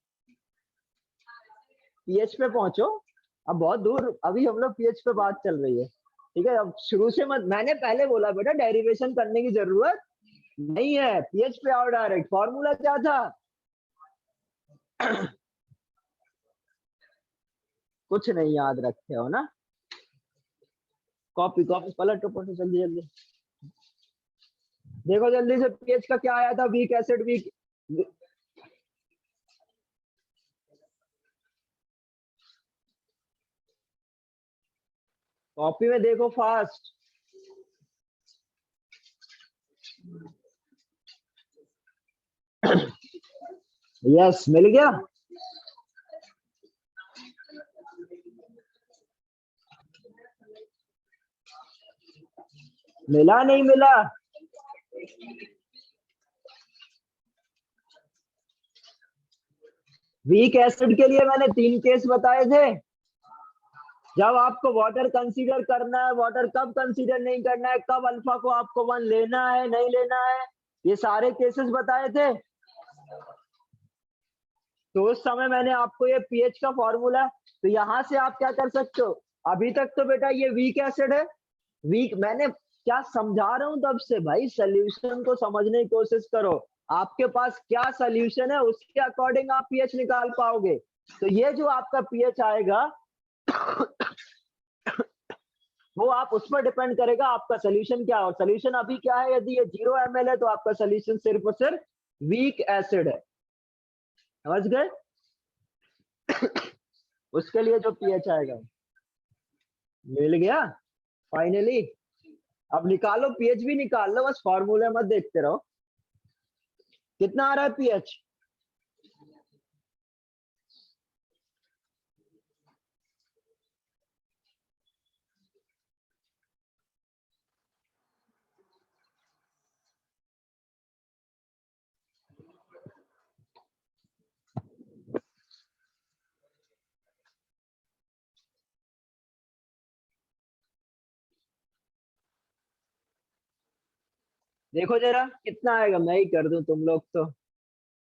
पीएच पे पहुंचो, अब बहुत दूर, अभी हम लोग पीएच पे बात चल रही है। ठीक है, अब शुरू से मत, मैंने पहले बोला बेटा डेरिवेशन करने की जरूरत नहीं है, पीएच पे आओ डायरेक्ट। फॉर्मूला क्या था? कुछ नहीं याद रखे हो ना? कॉपी कॉपी पलटो पलटो, जल्दी जल्दी देखो जल्दी से। पीएच का क्या आया था? Weak acid, week. कॉपी में देखो फास्ट। यस, मिल गया। मिला नहीं मिला? वीक एसिड के लिए मैंने 3 केस बताए थे। जब आपको वाटर कंसीडर करना है, वाटर कब कंसीडर नहीं करना है, कब अल्फा को आपको 1 लेना है नहीं लेना है, ये सारे केसेस बताए थे। तो उस समय मैंने आपको ये पीएच का फॉर्मूला, तो यहां से आप क्या कर सकते हो? अभी तक तो बेटा ये वीक एसिड है। वीक मैंने क्या समझा रहा हूं तब से, भाई सोल्यूशन को समझने की कोशिश करो। आपके पास क्या सोल्यूशन है उसके अकॉर्डिंग आप पीएच निकाल पाओगे। तो ये जो आपका पीएच आएगा वो आप उस पर डिपेंड करेगा आपका सोल्यूशन क्या है। और सोल्यूशन अभी क्या है, यदि ये 0 ml है तो आपका सोल्यूशन सिर्फ और सिर्फ वीक एसिड है, समझ गए। उसके लिए जो पीएच आएगा, मिल गया फाइनली। अब निकालो पीएच भी निकाल लो, बस फॉर्मूले मत देखते रहो। कितना आ रहा है पीएच? देखो जरा कितना आएगा, मैं ही कर दूं, तुम लोग तो,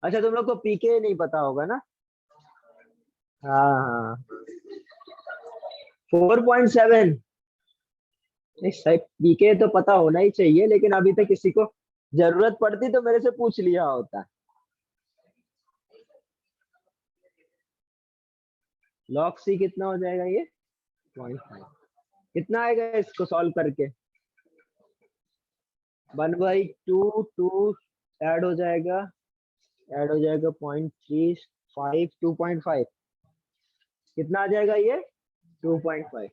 अच्छा तुम लोग को पीके नहीं पता होगा ना। हाँ हाँ 4.7। सही पीके तो पता होना ही चाहिए, लेकिन अभी तक किसी को जरूरत पड़ती तो मेरे से पूछ लिया होता। लॉग सी कितना हो जाएगा ये? 0.5। कितना आएगा इसको सॉल्व करके? 1/2 2 ऐड हो जाएगा, 0.35 2.5। कितना आ जाएगा ये? 2.5।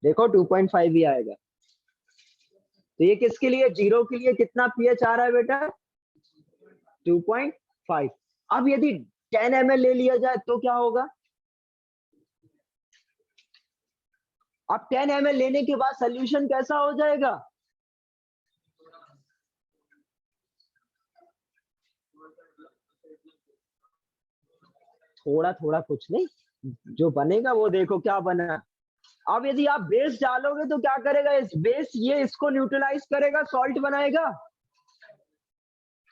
देखो 2.5 ही आएगा। तो ये किसके लिए, 0 के लिए कितना पीएच आ रहा है बेटा? 2.5। अब यदि 10 ml ले लिया जाए तो क्या होगा? अब 10 ml लेने के बाद सोल्यूशन कैसा हो जाएगा? थोड़ा थोड़ा कुछ नहीं, जो बनेगा वो देखो क्या बना। अब यदि आप बेस डालोगे तो क्या करेगा इस बेस, ये इसको न्यूट्रलाइज करेगा, सॉल्ट बनाएगा,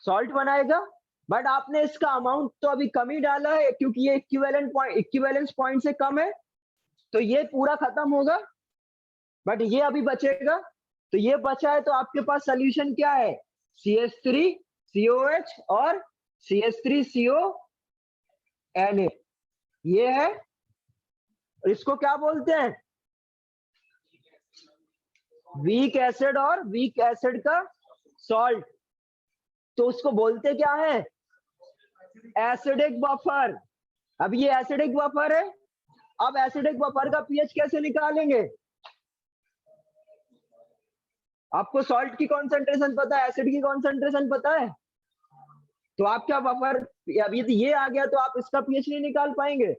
सॉल्ट बनाएगा। बट आपने इसका अमाउंट तो अभी कम ही डाला है, क्योंकि ये इक्विवेलेंस पॉइंट से कम है, तो ये पूरा खत्म होगा। बट ये अभी बचेगा, तो ये बचा है, तो आपके पास सोल्यूशन क्या है? CH3COH और CH3CONA, ये है। इसको क्या बोलते हैं? वीक एसिड और वीक एसिड का सॉल्ट। तो उसको बोलते क्या है? Acidic buffer. अब ये एसिडिक बफर है। अब एसिडिक बफर का पीएच कैसे निकालेंगे? आपको सॉल्ट की कॉन्सेंट्रेशन पता है, एसिड की कॉन्सेंट्रेशन पता है, तो आप क्या बफर, अब यदि ये आ गया तो आप इसका पीएच नहीं निकाल पाएंगे।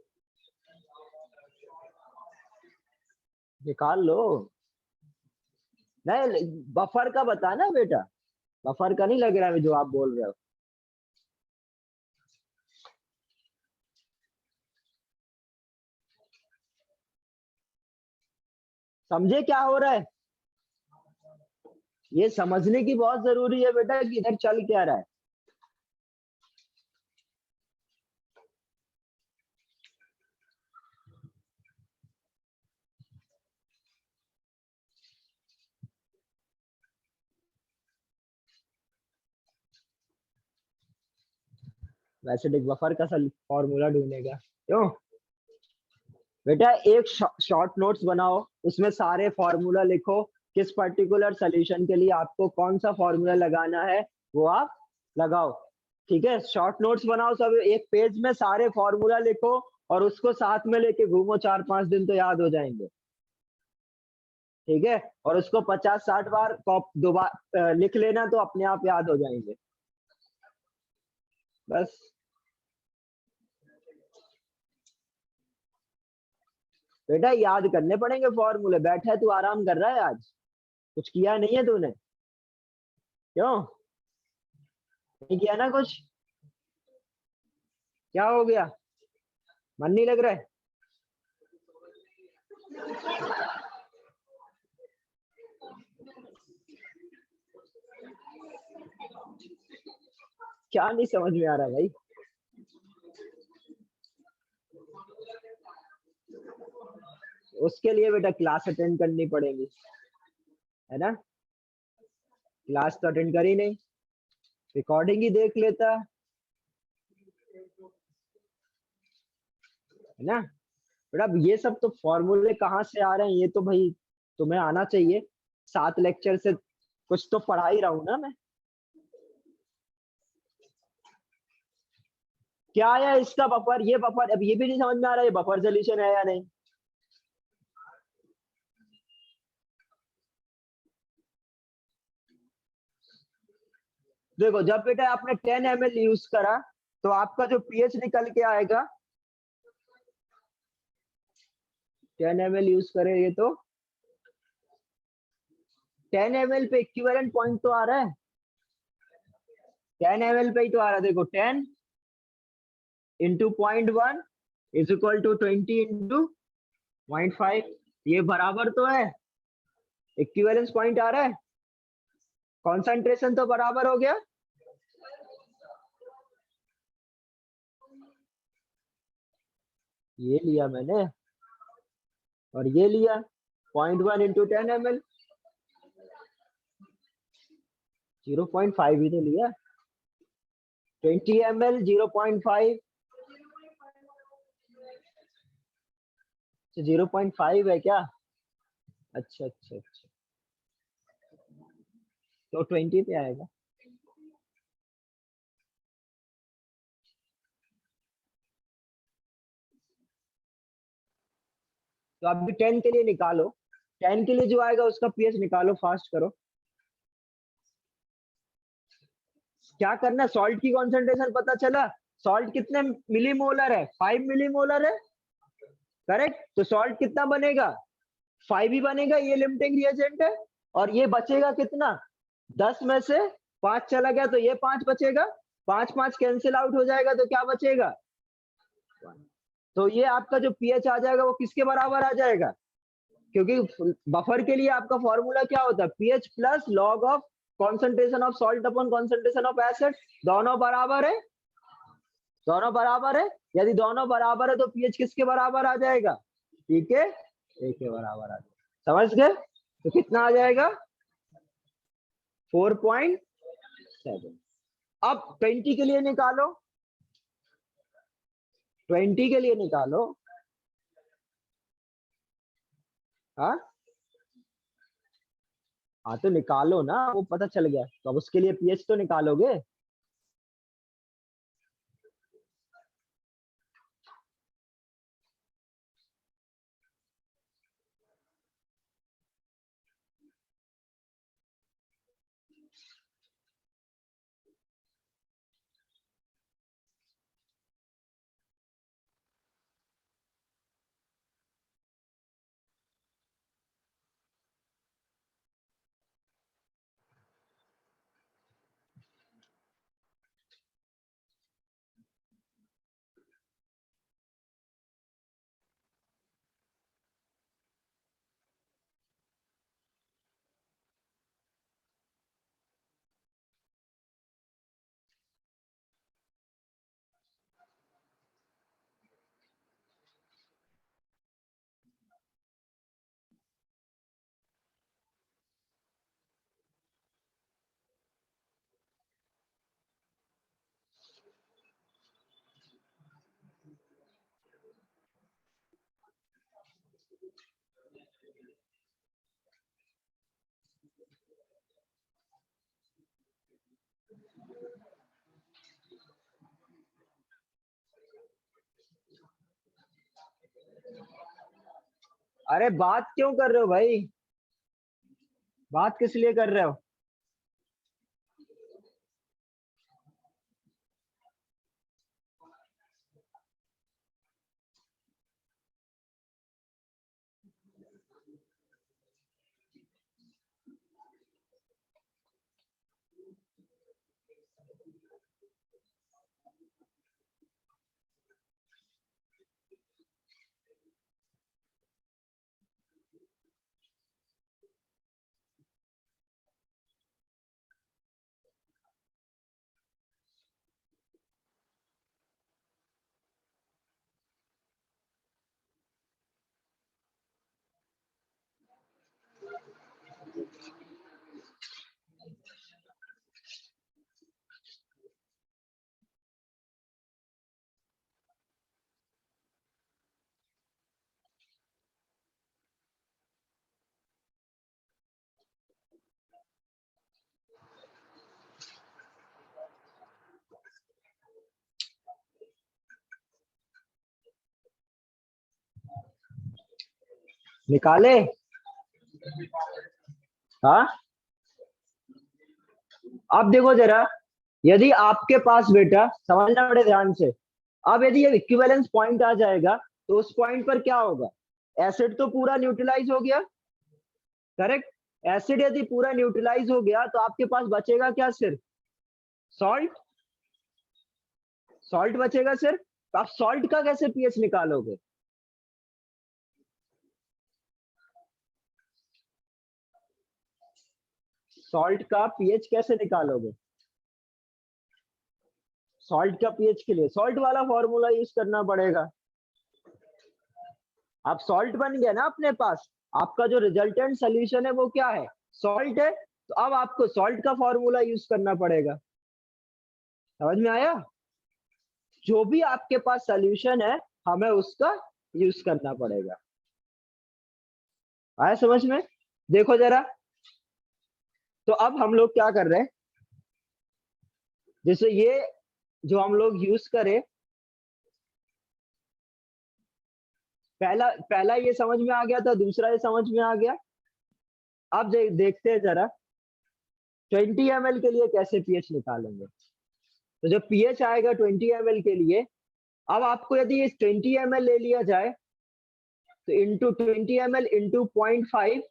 निकाल लो। नहीं बफर का बता ना बेटा, बफर का नहीं लग रहा है जो आप बोल रहे हो। समझे क्या हो रहा है? ये समझने की बहुत जरूरी है बेटा कि इधर चल क्या रहा है। एसिडिक बफर का फॉर्मूला ढूंढेगा क्यों बेटा? एक शॉर्ट नोट्स बनाओ, उसमें सारे फॉर्मूला लिखो, किस पर्टिकुलर सोल्यूशन के लिए आपको कौन सा फॉर्मूला लगाना है वो आप लगाओ। ठीक है, शॉर्ट नोट्स बनाओ, सब एक पेज में सारे फॉर्मूला लिखो, और उसको साथ में लेके घूमो, 4-5 दिन तो याद हो जाएंगे। ठीक है, और उसको 50-60 बार दोबारा लिख लेना, तो अपने आप याद हो जाएंगे बस। बेटा याद करने पड़ेंगे फॉर्मूले, बैठा है तू आराम कर रहा है, आज कुछ किया नहीं है तूने, क्यों नहीं किया ना कुछ? क्या हो गया, मन नहीं लग रहा है? क्या नहीं समझ में आ रहा भाई? उसके लिए बेटा क्लास अटेंड करनी पड़ेगी, है ना? क्लास तो अटेंड करी नहीं, रिकॉर्डिंग ही देख लेता, है ना? बेटा अब ये सब तो फॉर्मूले कहाँ से आ रहे हैं, ये तो भाई तुम्हें आना चाहिए। 7 लेक्चर से कुछ तो पढ़ा ही रहा हूं ना मैं। क्या है इसका बफर, ये बफर, अब ये भी नहीं समझ में आ रहा है बफर सोल्यूशन है या नहीं। देखो जब बेटा आपने 10 ml यूज करा तो आपका जो पीएच निकल के आएगा, 10 ml यूज करेंगे तो 10 ml पे इक्विवेलेंट पॉइंट तो आ रहा है, 10 ml पे ही तो आ रहा है। देखो 10 into 0.1 is equal to 20 into 0.5, ये बराबर तो है, इक्विवेलेंस पॉइंट आ रहा है, कॉन्सेंट्रेशन तो बराबर हो गया। ये लिया मैंने और ये लिया 0.1 इंटू 10 ml, 0.5 ही तो लिया, 20 ml 0.5, 0.5 है क्या? अच्छा अच्छा अच्छा, तो 20 पे आएगा। तो अभी 10 के लिए निकालो, 10 के लिए जो आएगा उसका पीएच निकालो, फास्ट करो। क्या करना है, सॉल्ट की कॉन्सेंट्रेशन पता चला, सॉल्ट कितने मिलीमोलर है, 5 मिलीमोलर है, करेक्ट। तो सॉल्ट कितना बनेगा, 5 ही बनेगा, ये लिमिटिंग रिएजेंट है। और ये बचेगा कितना, 10 में से 5 चला गया तो ये 5 बचेगा, 5 5 कैंसिल आउट हो जाएगा तो क्या बचेगा, तो ये आपका जो पीएच आ जाएगा वो किसके बराबर आ जाएगा, क्योंकि बफर के लिए आपका फॉर्मूला क्या होता है, pH plus log of concentration of salt upon concentration of acid, दोनों बराबर है, दोनों बराबर है। यदि दोनों बराबर है तो पीएच किसके बराबर आ जाएगा, ठीक है, ए के बराबर आ जाएगा। समझ गए, तो कितना आ जाएगा 4.7। अब 20 के लिए निकालो, 20 के लिए निकालो। हाँ हाँ तो निकालो ना, वो पता चल गया, तो अब उसके लिए पीएच तो निकालोगे। अरे बात क्यों कर रहे हो भाई, बात किस लिए कर रहे हो। निकाले? हाँ, अब देखो जरा, यदि आपके पास बेटा, समझना बड़े ध्यान से, अब यदि ये इक्विवेलेंस पॉइंट आ जाएगा तो उस पॉइंट पर क्या होगा? एसिड तो पूरा न्यूट्रलाइज हो गया, करेक्ट? एसिड यदि पूरा न्यूट्रलाइज हो गया तो आपके पास बचेगा क्या? सिर्फ सॉल्ट। सॉल्ट बचेगा सिर्फ। तो आप सॉल्ट का कैसे पीएच निकालोगे? सॉल्ट का पीएच कैसे निकालोगे? सॉल्ट का पीएच के लिए सॉल्ट वाला फॉर्मूला यूज करना पड़ेगा। अब सॉल्ट बन गया ना अपने पास, आपका जो रिजल्टेंट सोल्यूशन है वो क्या है? सॉल्ट है। तो अब आपको सॉल्ट का फॉर्मूला यूज करना पड़ेगा। समझ में आया? जो भी आपके पास सोल्यूशन है हमें उसका यूज करना पड़ेगा। आया समझ में? देखो जरा, तो अब हम लोग क्या कर रहे हैं, जैसे ये जो हम लोग यूज करें, पहला ये समझ में आ गया था, दूसरा ये समझ में आ गया। अब देखते हैं जरा 20 ml के लिए कैसे पीएच निकालेंगे। तो जब पीएच आएगा 20 ml के लिए, अब आपको यदि इस 20 ml ले लिया जाए तो इंटू 20 ml इंटू 0.5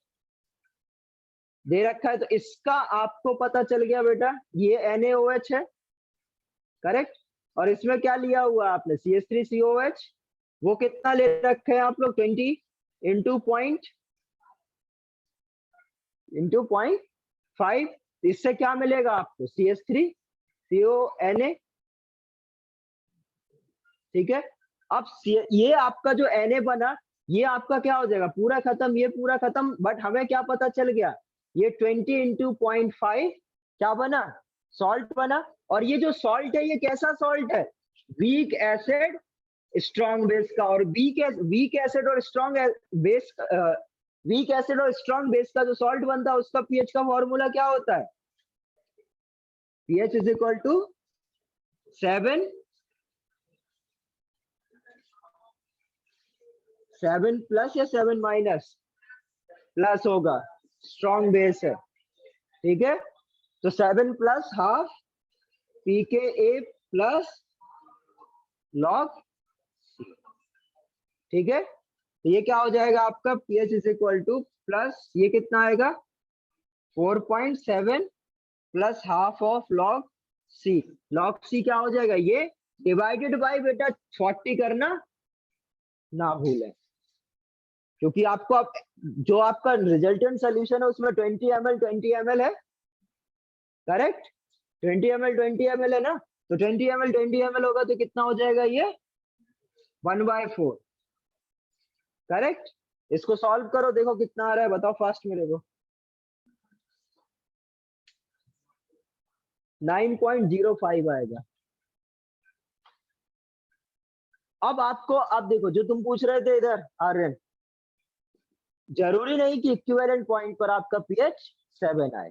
दे रखा है, तो इसका आपको पता चल गया बेटा, ये NaOH है, करेक्ट? और इसमें क्या लिया हुआ आपने? CH3COH। वो कितना ले रखे हैं आप लोग? 20 इंटू 0.5। इससे क्या मिलेगा आपको? CH3CONa। ठीक है। अब ये आपका जो Na बना, ये आपका क्या हो जाएगा? पूरा खत्म, ये पूरा खत्म। बट हमें क्या पता चल गया? ये 20 इंटू 0.5 क्या बना? सॉल्ट बना। और ये जो सॉल्ट है ये कैसा सॉल्ट है? वीक एसिड स्ट्रॉन्ग बेस का। और वीक एसिड और स्ट्रॉन्ग बेस, वीक एसिड और स्ट्रॉन्ग बेस का जो सॉल्ट बनता है उसका पीएच का फॉर्मूला क्या होता है? pH is equal to 7 plus या 7 माइनस? प्लस होगा, स्ट्रॉन्ग बेस है। ठीक है, तो 7 plus half pKa plus log C। ठीक है, तो ये क्या हो जाएगा आपका? pH is equal two plus, ये कितना आएगा? 4.7 plus half of log C। log C क्या हो जाएगा? ये डिवाइडेड बाय बेटा 40 करना ना भूलें, क्योंकि आपको अब जो आपका रिजल्टेंट सोल्यूशन है उसमें 20 ml है, करेक्ट? 20 ml है ना, तो 20 ml होगा तो कितना हो जाएगा? ये 1/4, करेक्ट? इसको सॉल्व करो, देखो कितना आ रहा है, बताओ फास्ट मेरे को। 9.05 आएगा। अब आपको, अब देखो जो तुम पूछ रहे थे इधर आर्यन, जरूरी नहीं कि इक्विवेलेंट पॉइंट पर आपका पीएच 7 आए।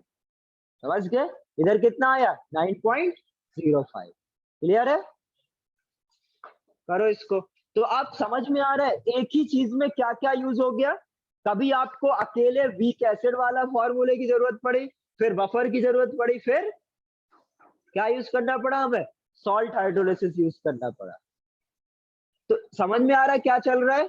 समझ गए? इधर कितना आया? 9.05। क्लियर है? करो इसको। तो आप समझ में आ रहा है एक ही चीज में क्या क्या यूज हो गया। कभी आपको अकेले वीक एसिड वाला फॉर्मूले की जरूरत पड़ी, फिर बफर की जरूरत पड़ी, फिर क्या यूज करना पड़ा? हमें सॉल्ट हाइड्रोलिसिस यूज करना पड़ा। तो समझ में आ रहा है क्या चल रहा है?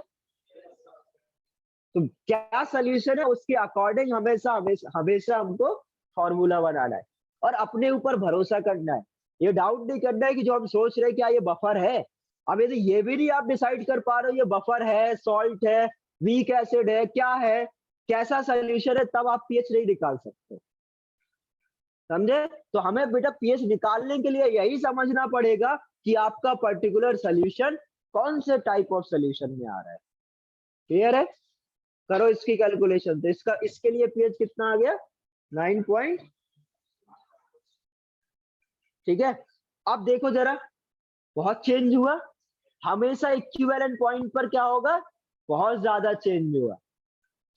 तो क्या सोल्यूशन है उसके अकॉर्डिंग हमेशा हमेशा हमेशा हमको फॉर्मूला बनाना है और अपने ऊपर भरोसा करना है। ये डाउट नहीं करना है कि जो हम सोच रहे हैं क्या ये बफर है। अब यदि ये भी नहीं आप डिसाइड कर पा रहे हो ये बफर है, सॉल्ट है, वीक एसिड है, क्या है, कैसा सोल्यूशन है, तब आप पीएच नहीं निकाल सकते। समझे? तो हमें बेटा पीएच निकालने के लिए यही समझना पड़ेगा कि आपका पर्टिकुलर सोल्यूशन कौन से टाइप ऑफ सोल्यूशन में आ रहा है। क्लियर है? करो इसकी कैलकुलेशन। तो इसका, इसके लिए पीएच कितना आ गया? 9. ठीक है, अब देखो जरा, बहुत चेंज हुआ। हमेशा इक्विवेलेंट पॉइंट पर क्या होगा? बहुत ज्यादा चेंज हुआ,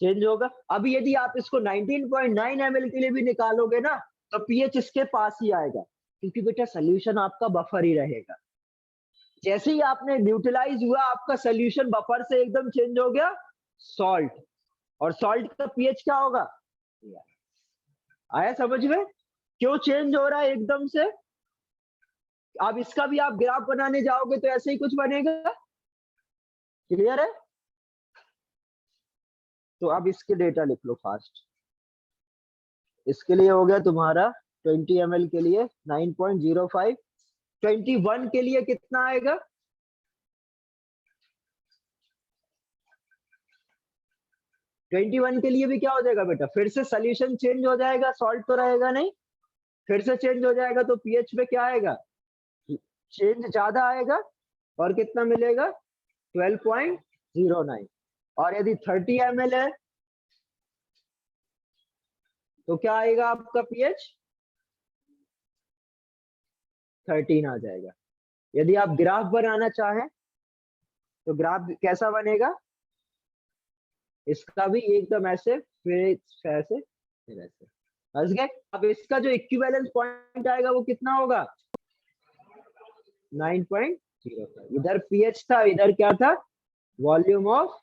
चेंज होगा। अभी यदि आप इसको 19.9 ml के लिए भी निकालोगे ना तो पीएच इसके पास ही आएगा, क्योंकि बेटा सोल्यूशन आपका बफर ही रहेगा। जैसे ही आपने न्यूट्रलाइज हुआ आपका सोल्यूशन बफर से एकदम चेंज हो गया सॉल्ट। और सॉल्ट का पीएच क्या होगा? आया समझ में क्यों चेंज हो रहा है एकदम से? अब इसका भी आप ग्राफ बनाने जाओगे तो ऐसे ही कुछ बनेगा। क्लियर है? तो अब इसके डेटा लिख लो फास्ट। इसके लिए हो गया तुम्हारा 20 ml के लिए 9.05, 21 के लिए कितना आएगा? ट्वेंटी वन के लिए भी क्या हो जाएगा बेटा? फिर से सोल्यूशन चेंज हो जाएगा, सॉल्ट तो रहेगा नहीं, फिर से चेंज हो जाएगा तो पीएच में क्या आएगा? चेंज ज्यादा आएगा और कितना मिलेगा? 12.09। और यदि 30 ml है तो क्या आएगा आपका पीएच? 13 आ जाएगा। यदि आप ग्राफ बनाना चाहें तो ग्राफ कैसा बनेगा? इसका भी एकदम ऐसे, फिर ऐसे, फिर ऐसे। समझ गए? अब इसका जो इक्विवेलेंस पॉइंट आएगा वो कितना होगा? 9.05। इधर पीएच था, इधर क्या था? Volume of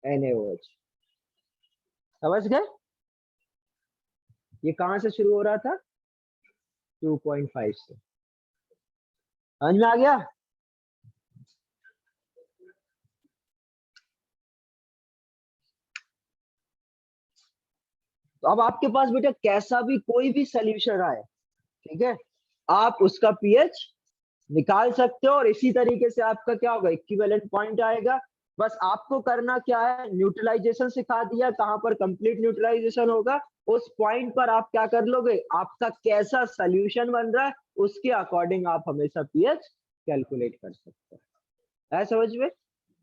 NaOH। समझ गए? ये कहां से शुरू हो रहा था? 2.5 से। समझ में आ गया? तो अब आपके पास बेटा कैसा भी कोई भी सोल्यूशन आए, ठीक है, आप उसका पीएच निकाल सकते हो और इसी तरीके से आपका क्या होगा? इक्विवेलेंट पॉइंट आएगा। बस आपको करना क्या है? न्यूट्रलाइजेशन सिखा दिया, कहां पर कंप्लीट न्यूट्रलाइजेशन होगा, उस पॉइंट पर आप क्या कर लोगे? आपका कैसा सोल्यूशन बन रहा है उसके अकॉर्डिंग आप हमेशा पीएच कैलकुलेट कर सकते हो। है समझ में?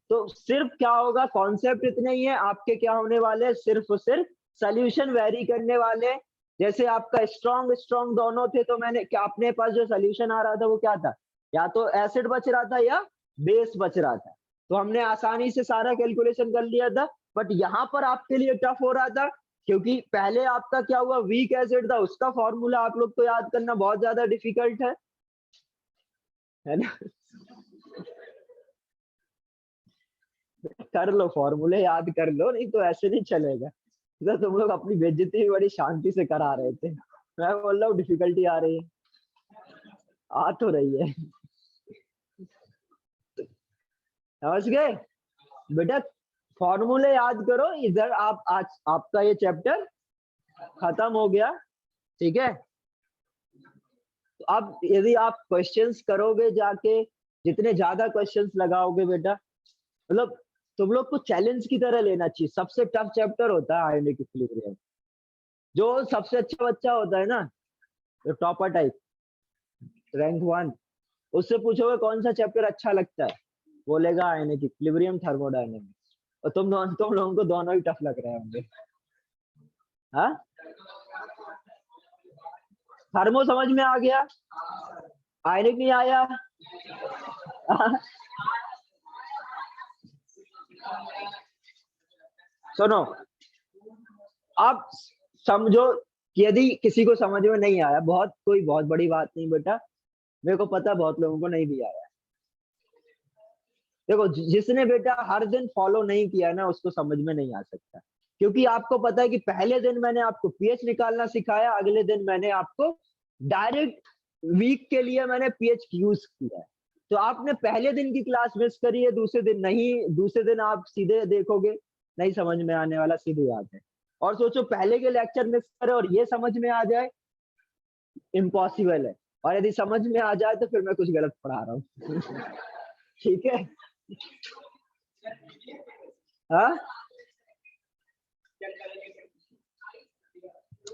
तो सिर्फ क्या होगा? कॉन्सेप्ट इतने ही है। आपके क्या होने वाले? सिर्फ और सिर्फ सोल्यूशन वेरी करने वाले। जैसे आपका स्ट्रॉन्ग दोनों थे तो मैंने क्या, अपने पास जो सोल्यूशन आ रहा था वो क्या था? या तो एसिड बच रहा था या बेस बच रहा था। तो हमने आसानी से सारा कैलकुलेशन कर लिया था। बट यहाँ पर आपके लिए टफ हो रहा था क्योंकि पहले आपका क्या हुआ? वीक एसिड था, उसका फॉर्मूला आप लोग को याद करना बहुत ज्यादा डिफिकल्ट है ना? कर लो, फॉर्मूले याद कर लो, नहीं तो ऐसे नहीं चलेगा। तो तुम लोग अपनी बेइज्जती भी बड़ी शांति से करा रहे थे। मैं बोल रहा हूँ डिफिकल्टी आ रही है, आ तो रही है। समझ गए बेटा? फॉर्मूले याद करो। इधर आप आज आपका ये चैप्टर खत्म हो गया, ठीक है? तो अब यदि आप क्वेश्चंस करोगे जाके, जितने ज्यादा क्वेश्चंस लगाओगे बेटा, मतलब तुम लोग को चैलेंज की तरह लेना चाहिए। सबसे टफ चैप्टर होता है आयोनिक इक्विलिब्रियम। जो सबसे अच्छा बच्चा होता है ना, जो टॉपर टाइप, रैंक 1, उससे पूछोगे कौन सा चैप्टर अच्छा लगता है, बोलेगा आयोनिक इक्विलिब्रियम, थर्मोडायनेमिक्स। और तुम लोगों को दोनों ही टफ लग रहे होंगे। हाँ, थर्मो समझ में आ गया, आयोनिक नहीं आया? सुनो, आप समझो कि यदि किसी को समझ में नहीं आया, कोई बहुत बड़ी बात नहीं बेटा, मेरे को पता बहुत लोगों को नहीं भी आया। देखो, जिसने बेटा हर दिन फॉलो नहीं किया ना, उसको समझ में नहीं आ सकता। क्योंकि आपको पता है कि पहले दिन मैंने आपको पीएच निकालना सिखाया, अगले दिन मैंने आपको डायरेक्ट वीक के लिए मैंने पीएच यूज किया है। तो आपने पहले दिन की क्लास मिस करी है, दूसरे दिन नहीं, दूसरे दिन आप सीधे देखोगे नहीं समझ में आने वाला, सीधे याद है। और सोचो पहले के लेक्चर मिस करे और ये समझ में आ जाए, इम्पॉसिबल है। और यदि समझ में आ जाए तो फिर मैं कुछ गलत पढ़ा रहा हूँ। ठीक है? हाँ,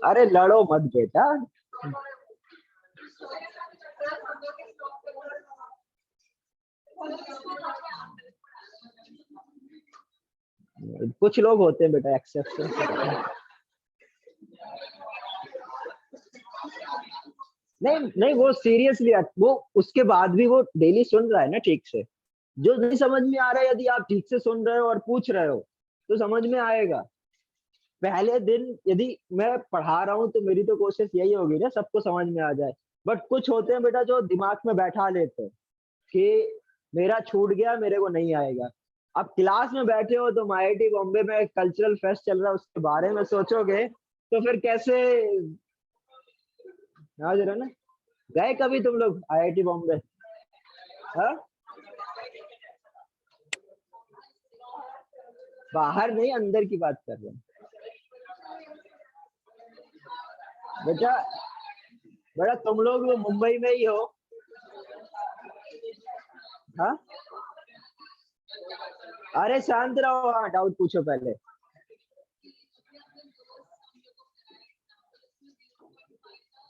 अरे लड़ो मत बेटा। कुछ लोग होते हैं बेटा एक्सेप्शन। नहीं, वो सीरियसली, वो उसके बाद भी वो डेली सुन रहा है ना ठीक से। जो नहीं समझ में आ रहा है, यदि आप ठीक से सुन रहे हो और पूछ रहे हो तो समझ में आएगा। पहले दिन यदि मैं पढ़ा रहा हूँ तो मेरी तो कोशिश यही होगी ना सबको समझ में आ जाए। बट कुछ होते हैं बेटा जो दिमाग में बैठा लेते हैं कि मेरा छूट गया, मेरे को नहीं आएगा। अब क्लास में बैठे हो तुम, आईआईटी बॉम्बे में कल्चरल फेस्ट चल रहा है उसके बारे में सोचोगे तो फिर कैसे? हाँ जरा ना, गए कभी तुम लोग आईआईटी बॉम्बे? हाँ, बाहर नहीं, अंदर की बात कर रहे हैं बेटा। बेटा तुम लोग वो मुंबई में ही हो। हाँ, अरे शांत रहो, हाँ डाउट पूछो पहले।